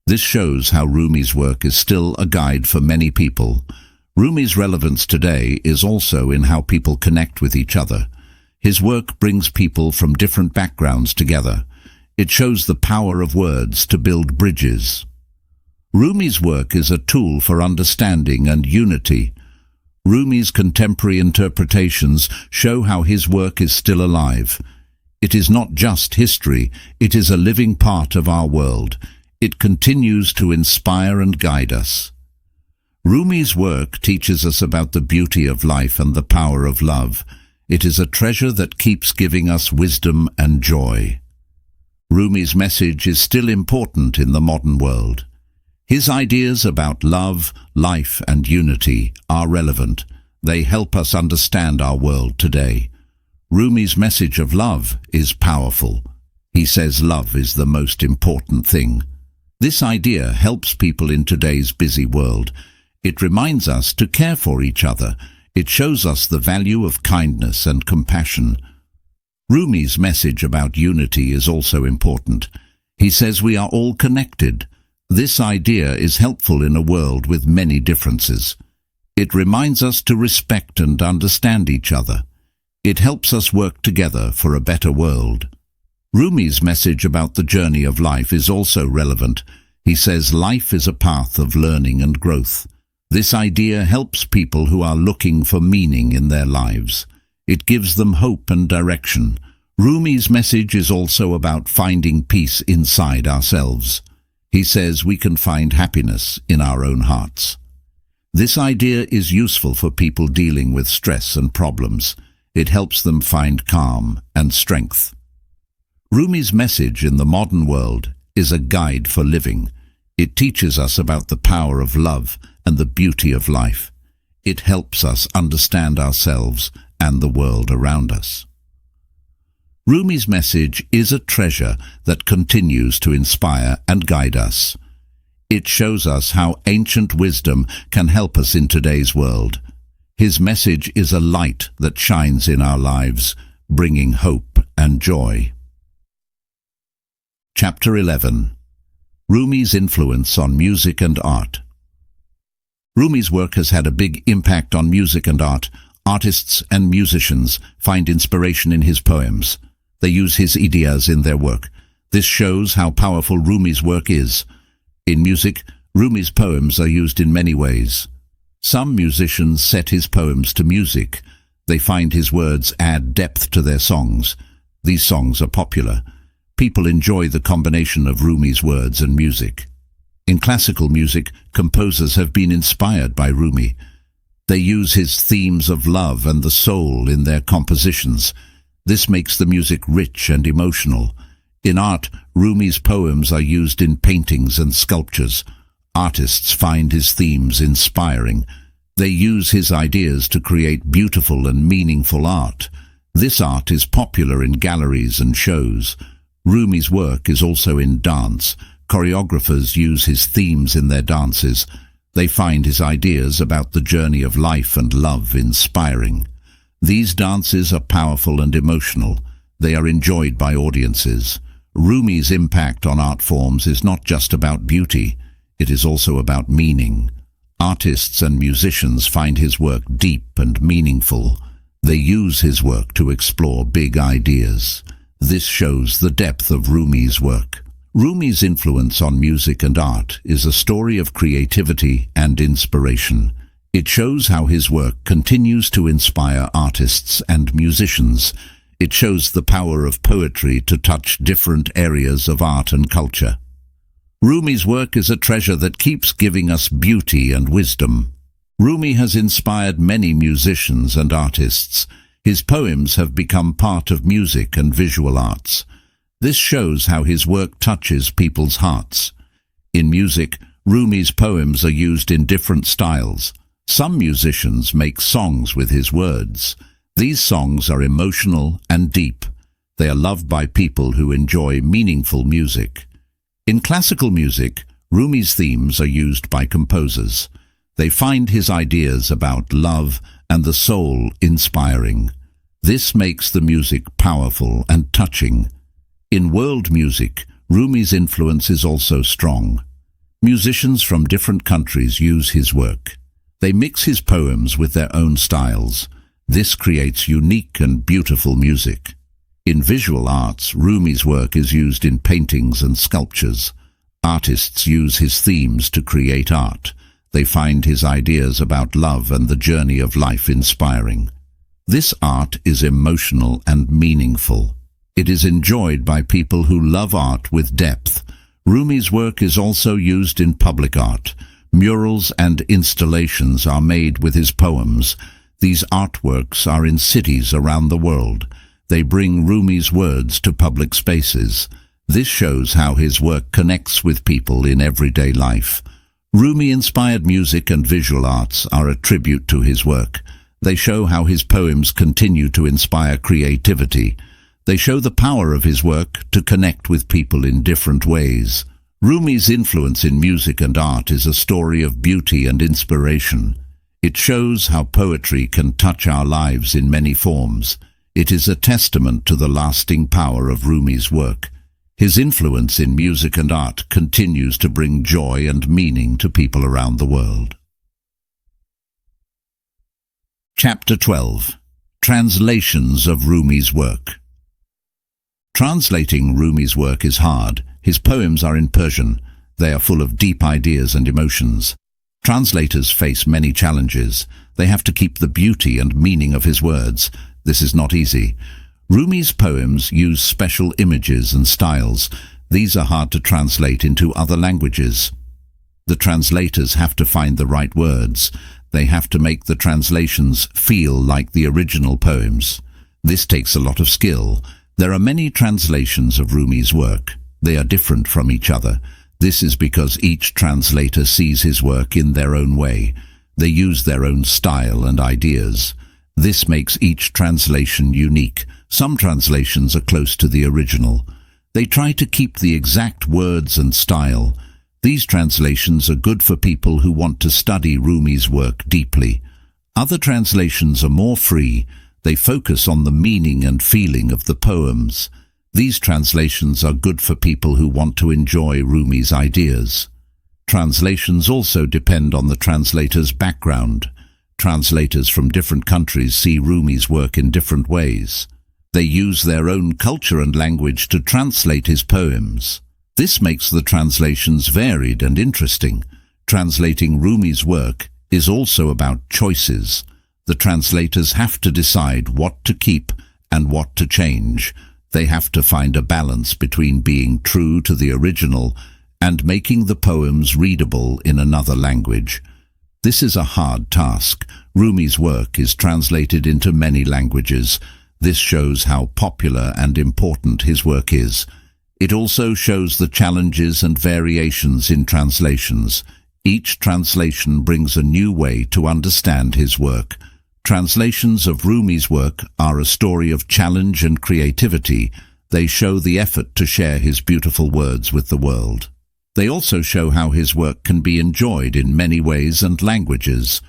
This shows how Rumi's work is still a guide for many people. Rumi's relevance today is also in how people connect with each other. His work brings people from different backgrounds together. It shows the power of words to build bridges. Rumi's work is a tool for understanding and unity. Rumi's contemporary interpretations show how his work is still alive. It is not just history, it is a living part of our world. It continues to inspire and guide us. Rumi's work teaches us about the beauty of life and the power of love. It is a treasure that keeps giving us wisdom and joy. Rumi's message is still important in the modern world. His ideas about love, life, and unity are relevant. They help us understand our world today. Rumi's message of love is powerful. He says love is the most important thing. This idea helps people in today's busy world. It reminds us to care for each other. It shows us the value of kindness and compassion. Rumi's message about unity is also important. He says we are all connected. This idea is helpful in a world with many differences. It reminds us to respect and understand each other. It helps us work together for a better world. Rumi's message about the journey of life is also relevant. He says life is a path of learning and growth. This idea helps people who are looking for meaning in their lives. It gives them hope and direction. Rumi's message is also about finding peace inside ourselves. He says we can find happiness in our own hearts. This idea is useful for people dealing with stress and problems. It helps them find calm and strength. Rumi's message in the modern world is a guide for living. It teaches us about the power of love and the beauty of life. It helps us understand ourselves and the world around us. Rumi's message is a treasure that continues to inspire and guide us. It shows us how ancient wisdom can help us in today's world. His message is a light that shines in our lives, bringing hope and joy. Chapter 11. Rumi's influence on music and art. Rumi's work has had a big impact on music and art. Artists and musicians find inspiration in his poems. They use his ideas in their work. This shows how powerful Rumi's work is. In music, Rumi's poems are used in many ways. Some musicians set his poems to music. They find his words add depth to their songs. These songs are popular. People enjoy the combination of Rumi's words and music. In classical music, composers have been inspired by Rumi. They use his themes of love and the soul in their compositions. This makes the music rich and emotional. In art, Rumi's poems are used in paintings and sculptures. Artists find his themes inspiring. They use his ideas to create beautiful and meaningful art. This art is popular in galleries and shows. Rumi's work is also in dance. Choreographers use his themes in their dances. They find his ideas about the journey of life and love inspiring. These dances are powerful and emotional. They are enjoyed by audiences. Rumi's impact on art forms is not just about beauty, it is also about meaning. Artists and musicians find his work deep and meaningful. They use his work to explore big ideas. This shows the depth of Rumi's work. Rumi's influence on music and art is a story of creativity and inspiration. It shows how his work continues to inspire artists and musicians. It shows the power of poetry to touch different areas of art and culture. Rumi's work is a treasure that keeps giving us beauty and wisdom. Rumi has inspired many musicians and artists. His poems have become part of music and visual arts. This shows how his work touches people's hearts. In music, Rumi's poems are used in different styles. Some musicians make songs with his words. These songs are emotional and deep. They are loved by people who enjoy meaningful music. In classical music, Rumi's themes are used by composers. They find his ideas about love and the soul inspiring. This makes the music powerful and touching. In world music, Rumi's influence is also strong. Musicians from different countries use his work. They mix his poems with their own styles. This creates unique and beautiful music. In visual arts, Rumi's work is used in paintings and sculptures. Artists use his themes to create art. They find his ideas about love and the journey of life inspiring. This art is emotional and meaningful. It is enjoyed by people who love art with depth. Rumi's work is also used in public art. Murals and installations are made with his poems. These artworks are in cities around the world. They bring Rumi's words to public spaces. This shows how his work connects with people in everyday life. Rumi-inspired music and visual arts are a tribute to his work. They show how his poems continue to inspire creativity. They show the power of his work to connect with people in different ways. Rumi's influence in music and art is a story of beauty and inspiration. It shows how poetry can touch our lives in many forms. It is a testament to the lasting power of Rumi's work. His influence in music and art continues to bring joy and meaning to people around the world. Chapter 12. Translations of Rumi's work. Translating Rumi's work is hard. His poems are in Persian. They are full of deep ideas and emotions. Translators face many challenges. They have to keep the beauty and meaning of his words. This is not easy. Rumi's poems use special images and styles. These are hard to translate into other languages. The translators have to find the right words. They have to make the translations feel like the original poems. This takes a lot of skill. There are many translations of Rumi's work. They are different from each other. This is because each translator sees his work in their own way. They use their own style and ideas. This makes each translation unique. Some translations are close to the original. They try to keep the exact words and style. These translations are good for people who want to study Rumi's work deeply. Other translations are more free. They focus on the meaning and feeling of the poems. These translations are good for people who want to enjoy Rumi's ideas. Translations also depend on the translator's background. Translators from different countries see Rumi's work in different ways. They use their own culture and language to translate his poems. This makes the translations varied and interesting. Translating Rumi's work is also about choices. The translators have to decide what to keep and what to change. They have to find a balance between being true to the original and making the poems readable in another language. This is a hard task. Rumi's work is translated into many languages. This shows how popular and important his work is. It also shows the challenges and variations in translations. Each translation brings a new way to understand his work. Translations of Rumi's work are a story of challenge and creativity. They show the effort to share his beautiful words with the world. They also show how his work can be enjoyed in many ways and languages.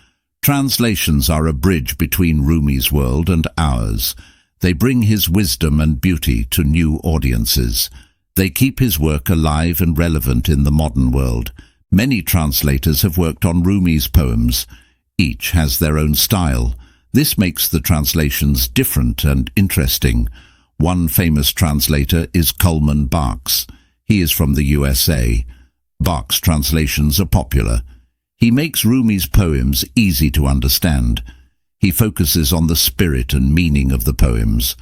Translations are a bridge between Rumi's world and ours. They bring his wisdom and beauty to new audiences. They keep his work alive and relevant in the modern world. Many translators have worked on Rumi's poems. Each has their own style. This makes the translations different and interesting. One famous translator is Coleman Barks. He is from the USA. Barks' translations are popular. He makes Rumi's poems easy to understand. He focuses on the spirit and meaning of the poems.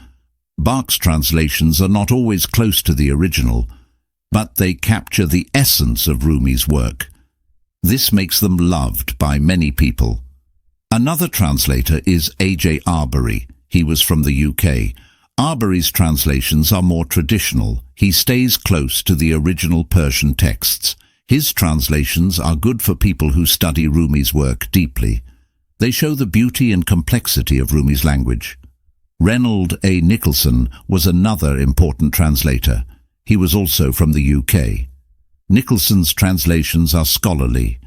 Barks' translations are not always close to the original, but they capture the essence of Rumi's work. This makes them loved by many people. Another translator is A.J. Arbery. He was from the UK. Arbery's translations are more traditional. He stays close to the original Persian texts. His translations are good for people who study Rumi's work deeply. They show the beauty and complexity of Rumi's language. Reynold A. Nicholson was another important translator. He was also from the UK. Nicholson's translations are scholarly.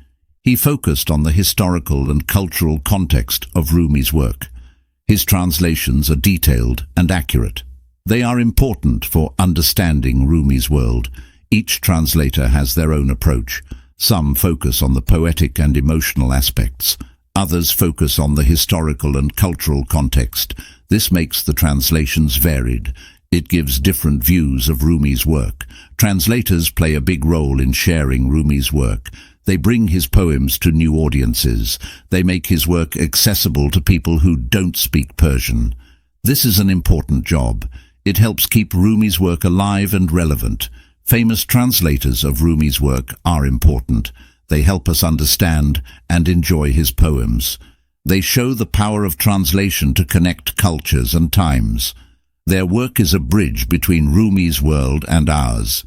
He focused on the historical and cultural context of Rumi's work. His translations are detailed and accurate. They are important for understanding Rumi's world. Each translator has their own approach. Some focus on the poetic and emotional aspects. Others focus on the historical and cultural context. This makes the translations varied. It gives different views of Rumi's work. Translators play a big role in sharing Rumi's work. They bring his poems to new audiences. They make his work accessible to people who don't speak Persian. This is an important job. It helps keep Rumi's work alive and relevant. Famous translators of Rumi's work are important. They help us understand and enjoy his poems. They show the power of translation to connect cultures and times. Their work is a bridge between Rumi's world and ours.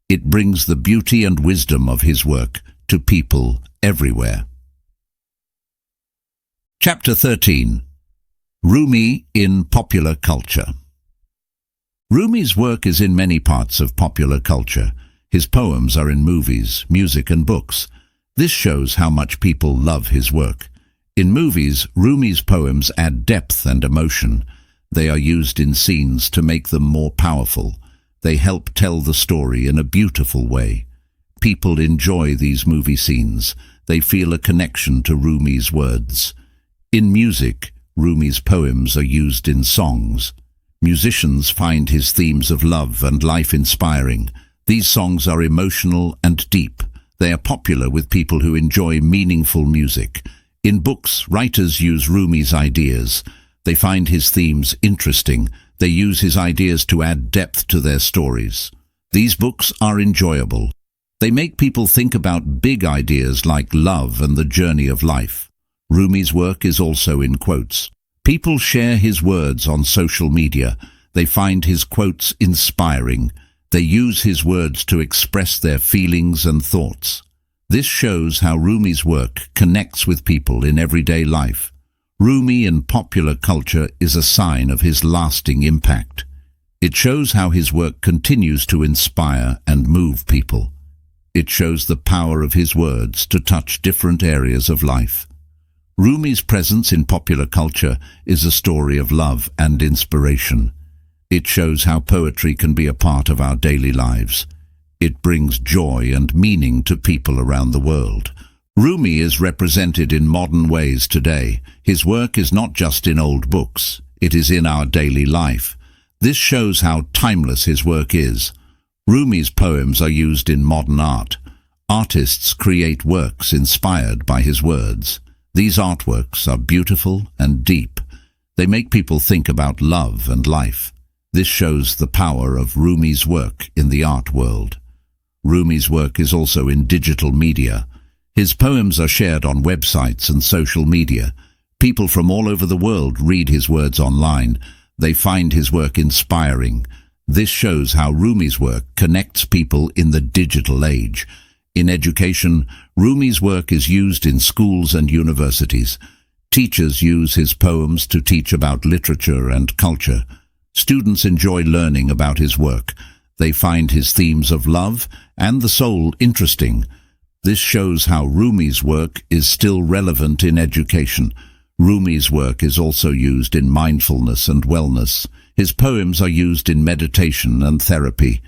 It brings the beauty and wisdom of his work to people everywhere. Chapter 13. Rumi in Popular Culture. Rumi's work is in many parts of popular culture. His poems are in movies, music and books. This shows how much people love his work. In movies, Rumi's poems add depth and emotion. They are used in scenes to make them more powerful. They help tell the story in a beautiful way. People enjoy these movie scenes. They feel a connection to Rumi's words. In music, Rumi's poems are used in songs. Musicians find his themes of love and life inspiring. These songs are emotional and deep. They are popular with people who enjoy meaningful music. In books, writers use Rumi's ideas. They find his themes interesting. They use his ideas to add depth to their stories. These books are enjoyable. They make people think about big ideas like love and the journey of life. Rumi's work is also in quotes. People share his words on social media. They find his quotes inspiring. They use his words to express their feelings and thoughts. This shows how Rumi's work connects with people in everyday life. Rumi in popular culture is a sign of his lasting impact. It shows how his work continues to inspire and move people. It shows the power of his words to touch different areas of life. Rumi's presence in popular culture is a story of love and inspiration. It shows how poetry can be a part of our daily lives. It brings joy and meaning to people around the world. Rumi is represented in modern ways today. His work is not just in old books. It is in our daily life. This shows how timeless his work is. Rumi's poems are used in modern art. Artists create works inspired by his words. These artworks are beautiful and deep. They make people think about love and life. This shows the power of Rumi's work in the art world. Rumi's work is also in digital media. His poems are shared on websites and social media. People from all over the world read his words online. They find his work inspiring. This shows how Rumi's work connects people in the digital age. In education, Rumi's work is used in schools and universities. Teachers use his poems to teach about literature and culture. Students enjoy learning about his work. They find his themes of love and the soul interesting. This shows how Rumi's work is still relevant in education. Rumi's work is also used in mindfulness and wellness. His poems are used in meditation and therapy.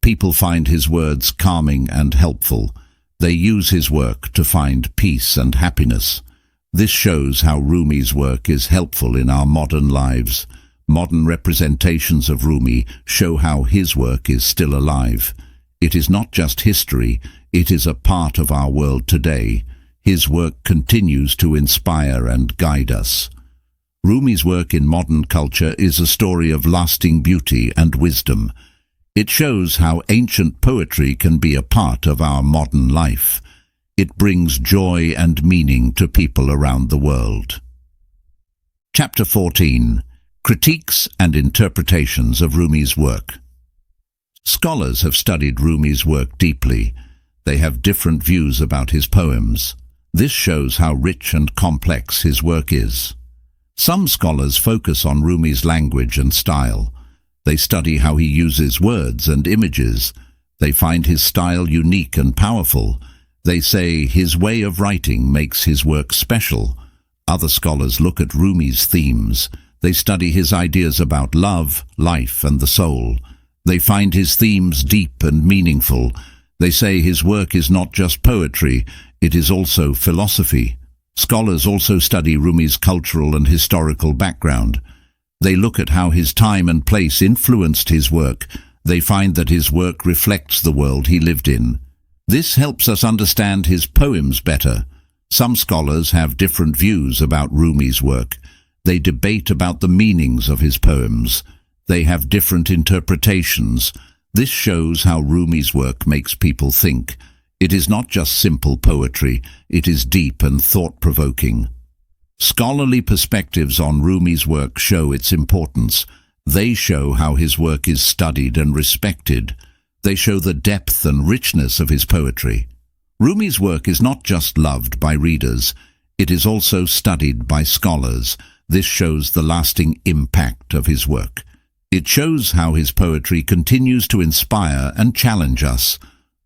People find his words calming and helpful. They use his work to find peace and happiness. This shows how Rumi's work is helpful in our modern lives. Modern representations of Rumi show how his work is still alive. It is not just history, it is a part of our world today. His work continues to inspire and guide us. Rumi's work in modern culture is a story of lasting beauty and wisdom. It shows how ancient poetry can be a part of our modern life. It brings joy and meaning to people around the world. Chapter 14. Critiques and Interpretations of Rumi's Work. Scholars have studied Rumi's work deeply. They have different views about his poems. This shows how rich and complex his work is. Some scholars focus on Rumi's language and style. They study how he uses words and images. They find his style unique and powerful. They say his way of writing makes his work special. Other scholars look at Rumi's themes. They study his ideas about love, life, and the soul. They find his themes deep and meaningful. They say his work is not just poetry, it is also philosophy. Scholars also study Rumi's cultural and historical background. They look at how his time and place influenced his work. They find that his work reflects the world he lived in. This helps us understand his poems better. Some scholars have different views about Rumi's work. They debate about the meanings of his poems. They have different interpretations. This shows how Rumi's work makes people think. It is not just simple poetry, it is deep and thought-provoking. Scholarly perspectives on Rumi's work show its importance. They show how his work is studied and respected. They show the depth and richness of his poetry. Rumi's work is not just loved by readers, it is also studied by scholars. This shows the lasting impact of his work. It shows how his poetry continues to inspire and challenge us.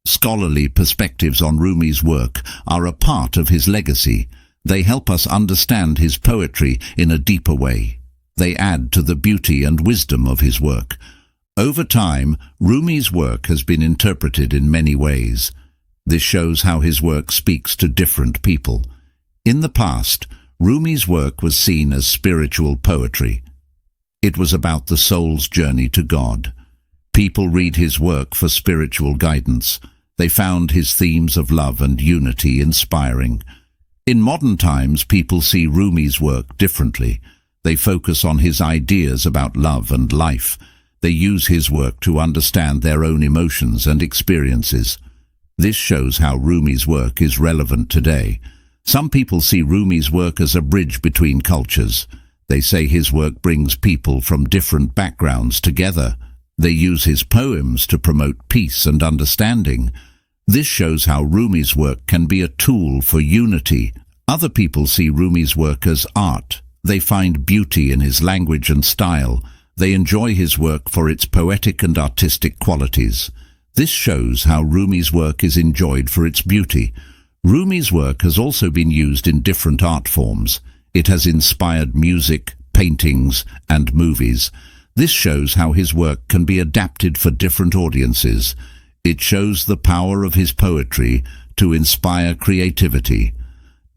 Scholarly perspectives on Rumi's work are a part of his legacy. They help us understand his poetry in a deeper way. They add to the beauty and wisdom of his work. Over time, Rumi's work has been interpreted in many ways. This shows how his work speaks to different people. In the past, Rumi's work was seen as spiritual poetry. It was about the soul's journey to God. People read his work for spiritual guidance. They found his themes of love and unity inspiring. In modern times, people see Rumi's work differently. They focus on his ideas about love and life. They use his work to understand their own emotions and experiences. This shows how Rumi's work is relevant today. Some people see Rumi's work as a bridge between cultures. They say his work brings people from different backgrounds together. They use his poems to promote peace and understanding. This shows how Rumi's work can be a tool for unity. Other people see Rumi's work as art. They find beauty in his language and style. They enjoy his work for its poetic and artistic qualities. This shows how Rumi's work is enjoyed for its beauty. Rumi's work has also been used in different art forms. It has inspired music, paintings, and movies. This shows how his work can be adapted for different audiences. It shows the power of his poetry to inspire creativity.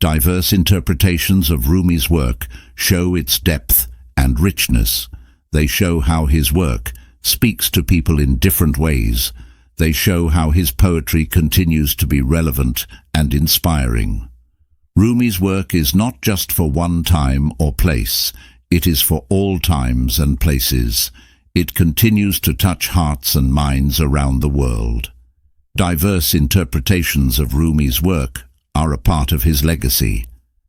Diverse interpretations of Rumi's work show its depth and richness. They show how his work speaks to people in different ways. They show how his poetry continues to be relevant and inspiring. Rumi's work is not just for one time or place, it is for all times and places. It continues to touch hearts and minds around the world. Diverse interpretations of Rumi's work are a part of his legacy.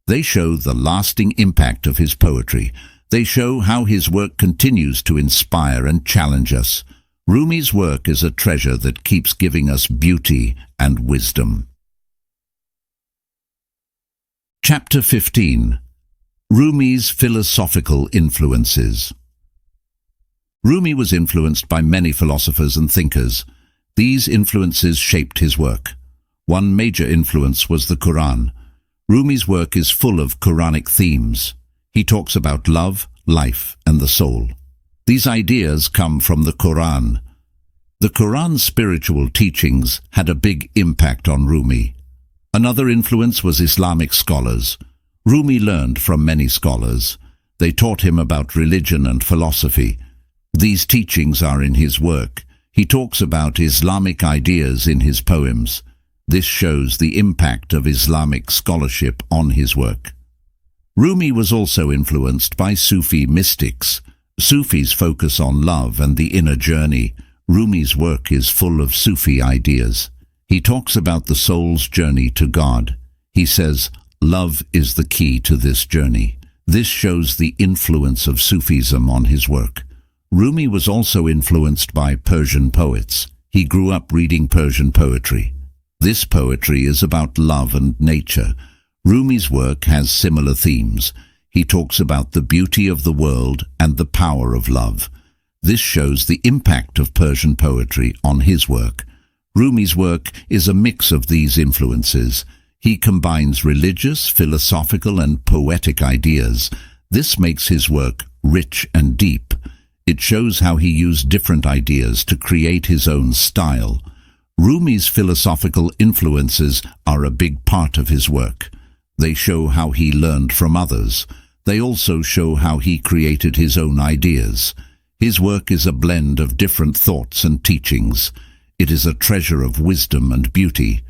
They show the lasting impact of his poetry. They show how his work continues to inspire and challenge us. Rumi's work is a treasure that keeps giving us beauty and wisdom. Chapter 15. Rumi's Philosophical Influences. Rumi was influenced by many philosophers and thinkers. These influences shaped his work. One major influence was the Quran. Rumi's work is full of Quranic themes. He talks about love, life, and the soul. These ideas come from the Quran. The Quran's spiritual teachings had a big impact on Rumi. Another influence was Islamic scholars. Rumi learned from many scholars. They taught him about religion and philosophy. These teachings are in his work. He talks about Islamic ideas in his poems. This shows the impact of Islamic scholarship on his work. Rumi was also influenced by Sufi mystics. Sufis focus on love and the inner journey. Rumi's work is full of Sufi ideas. He talks about the soul's journey to God. He says, love is the key to this journey. This shows the influence of Sufism on his work. Rumi was also influenced by Persian poets. He grew up reading Persian poetry. This poetry is about love and nature. Rumi's work has similar themes. He talks about the beauty of the world and the power of love. This shows the impact of Persian poetry on his work. Rumi's work is a mix of these influences. He combines religious, philosophical, and poetic ideas. This makes his work rich and deep. It shows how he used different ideas to create his own style. Rumi's philosophical influences are a big part of his work. They show how he learned from others. They also show how he created his own ideas. His work is a blend of different thoughts and teachings. It is a treasure of wisdom and beauty.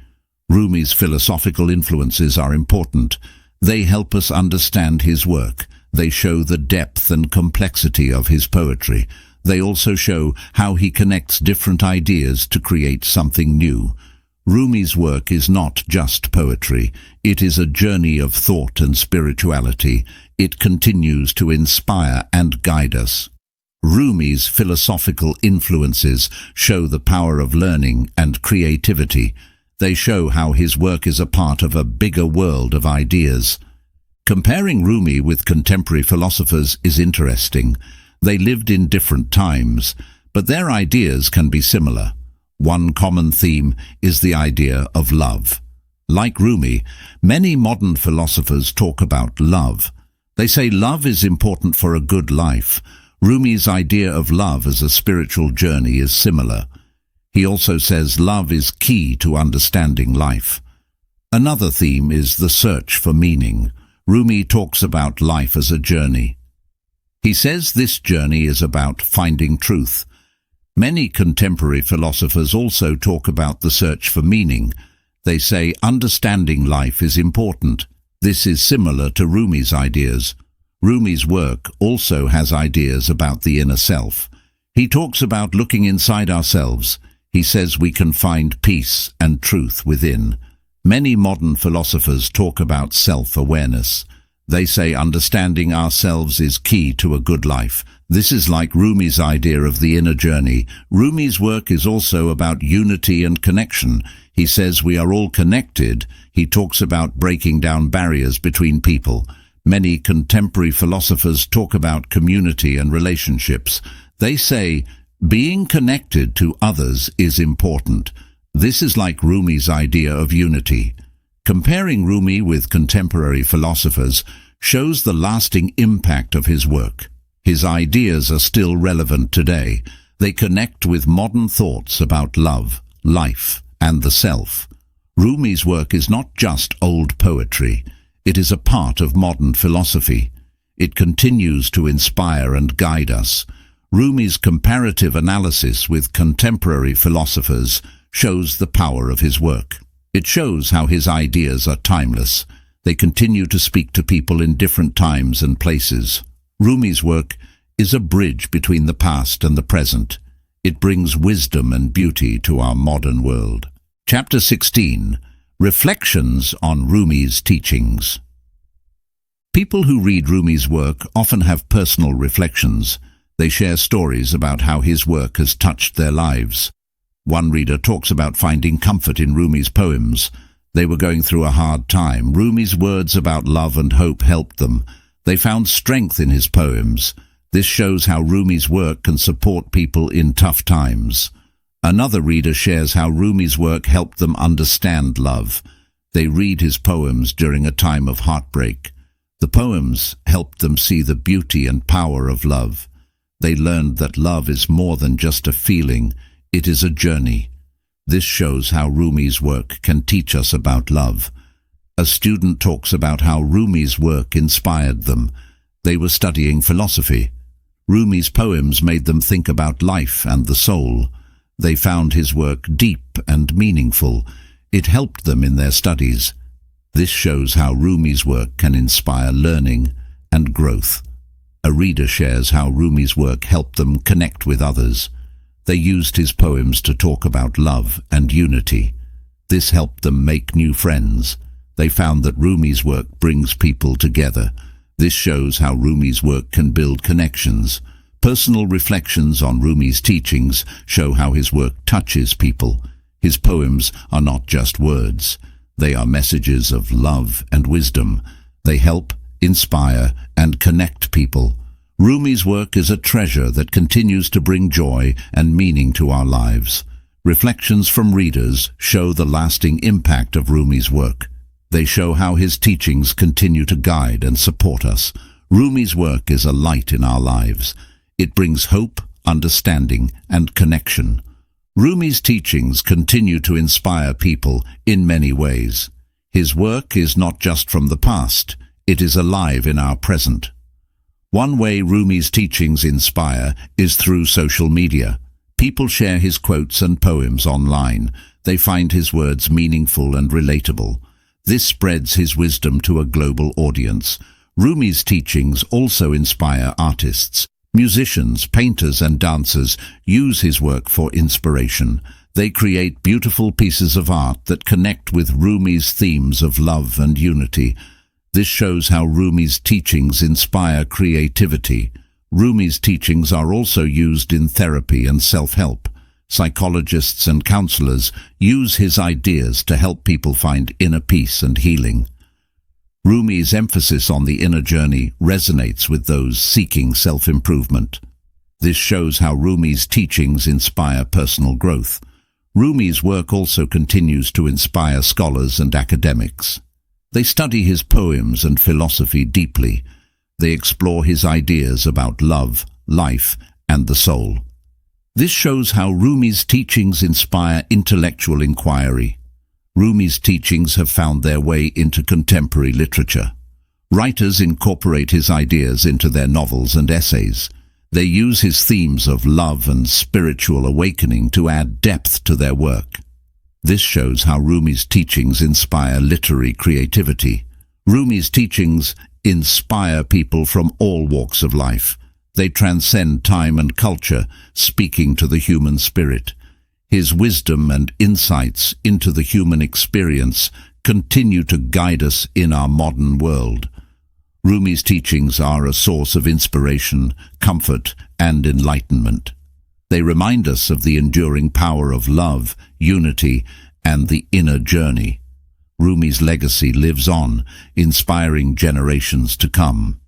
Rumi's philosophical influences are important. They help us understand his work. They show the depth and complexity of his poetry. They also show how he connects different ideas to create something new. Rumi's work is not just poetry. It is a journey of thought and spirituality. It continues to inspire and guide us. Rumi's philosophical influences show the power of learning and creativity. They show how his work is a part of a bigger world of ideas. Comparing Rumi with contemporary philosophers is interesting. They lived in different times, but their ideas can be similar. One common theme is the idea of love. Like Rumi, many modern philosophers talk about love. They say love is important for a good life. Rumi's idea of love as a spiritual journey is similar. He also says love is key to understanding life. Another theme is the search for meaning. Rumi talks about life as a journey. He says this journey is about finding truth. Many contemporary philosophers also talk about the search for meaning. They say understanding life is important. This is similar to Rumi's ideas. Rumi's work also has ideas about the inner self. He talks about looking inside ourselves. He says we can find peace and truth within. Many modern philosophers talk about self-awareness. They say understanding ourselves is key to a good life. This is like Rumi's idea of the inner journey. Rumi's work is also about unity and connection. He says we are all connected. He talks about breaking down barriers between people. Many contemporary philosophers talk about community and relationships. They say being connected to others is important. This is like Rumi's idea of unity. Comparing Rumi with contemporary philosophers shows the lasting impact of his work. His ideas are still relevant today. They connect with modern thoughts about love, life, and the self. Rumi's work is not just old poetry. It is a part of modern philosophy. It continues to inspire and guide us. Rumi's comparative analysis with contemporary philosophers shows the power of his work. It shows how his ideas are timeless. They continue to speak to people in different times and places. Rumi's work is a bridge between the past and the present. It brings wisdom and beauty to our modern world. Chapter 16. Reflections on Rumi's Teachings. People who read Rumi's work often have personal reflections. They share stories about how his work has touched their lives. One reader talks about finding comfort in Rumi's poems. They were going through a hard time. Rumi's words about love and hope helped them. They found strength in his poems. This shows how Rumi's work can support people in tough times. Another reader shares how Rumi's work helped them understand love. They read his poems during a time of heartbreak. The poems helped them see the beauty and power of love. They learned that love is more than just a feeling, it is a journey. This shows how Rumi's work can teach us about love. A student talks about how Rumi's work inspired them. They were studying philosophy. Rumi's poems made them think about life and the soul. They found his work deep and meaningful. It helped them in their studies. This shows how Rumi's work can inspire learning and growth. A reader shares how Rumi's work helped them connect with others. They used his poems to talk about love and unity. This helped them make new friends. They found that Rumi's work brings people together. This shows how Rumi's work can build connections. Personal reflections on Rumi's teachings show how his work touches people. His poems are not just words. They are messages of love and wisdom. They help, inspire, and connect people. Rumi's work is a treasure that continues to bring joy and meaning to our lives. Reflections from readers show the lasting impact of Rumi's work. They show how his teachings continue to guide and support us. Rumi's work is a light in our lives. It brings hope, understanding, and connection. Rumi's teachings continue to inspire people in many ways. His work is not just from the past, it is alive in our present. One way Rumi's teachings inspire is through social media. People share his quotes and poems online. They find his words meaningful and relatable. This spreads his wisdom to a global audience. Rumi's teachings also inspire artists. Musicians, painters, and dancers use his work for inspiration. They create beautiful pieces of art that connect with Rumi's themes of love and unity. This shows how Rumi's teachings inspire creativity. Rumi's teachings are also used in therapy and self-help. Psychologists and counselors use his ideas to help people find inner peace and healing. Rumi's emphasis on the inner journey resonates with those seeking self-improvement. This shows how Rumi's teachings inspire personal growth. Rumi's work also continues to inspire scholars and academics. They study his poems and philosophy deeply. They explore his ideas about love, life, and the soul. This shows how Rumi's teachings inspire intellectual inquiry. Rumi's teachings have found their way into contemporary literature. Writers incorporate his ideas into their novels and essays. They use his themes of love and spiritual awakening to add depth to their work. This shows how Rumi's teachings inspire literary creativity. Rumi's teachings inspire people from all walks of life. They transcend time and culture, speaking to the human spirit. His wisdom and insights into the human experience continue to guide us in our modern world. Rumi's teachings are a source of inspiration, comfort, and enlightenment. They remind us of the enduring power of love, unity, and the inner journey. Rumi's legacy lives on, inspiring generations to come.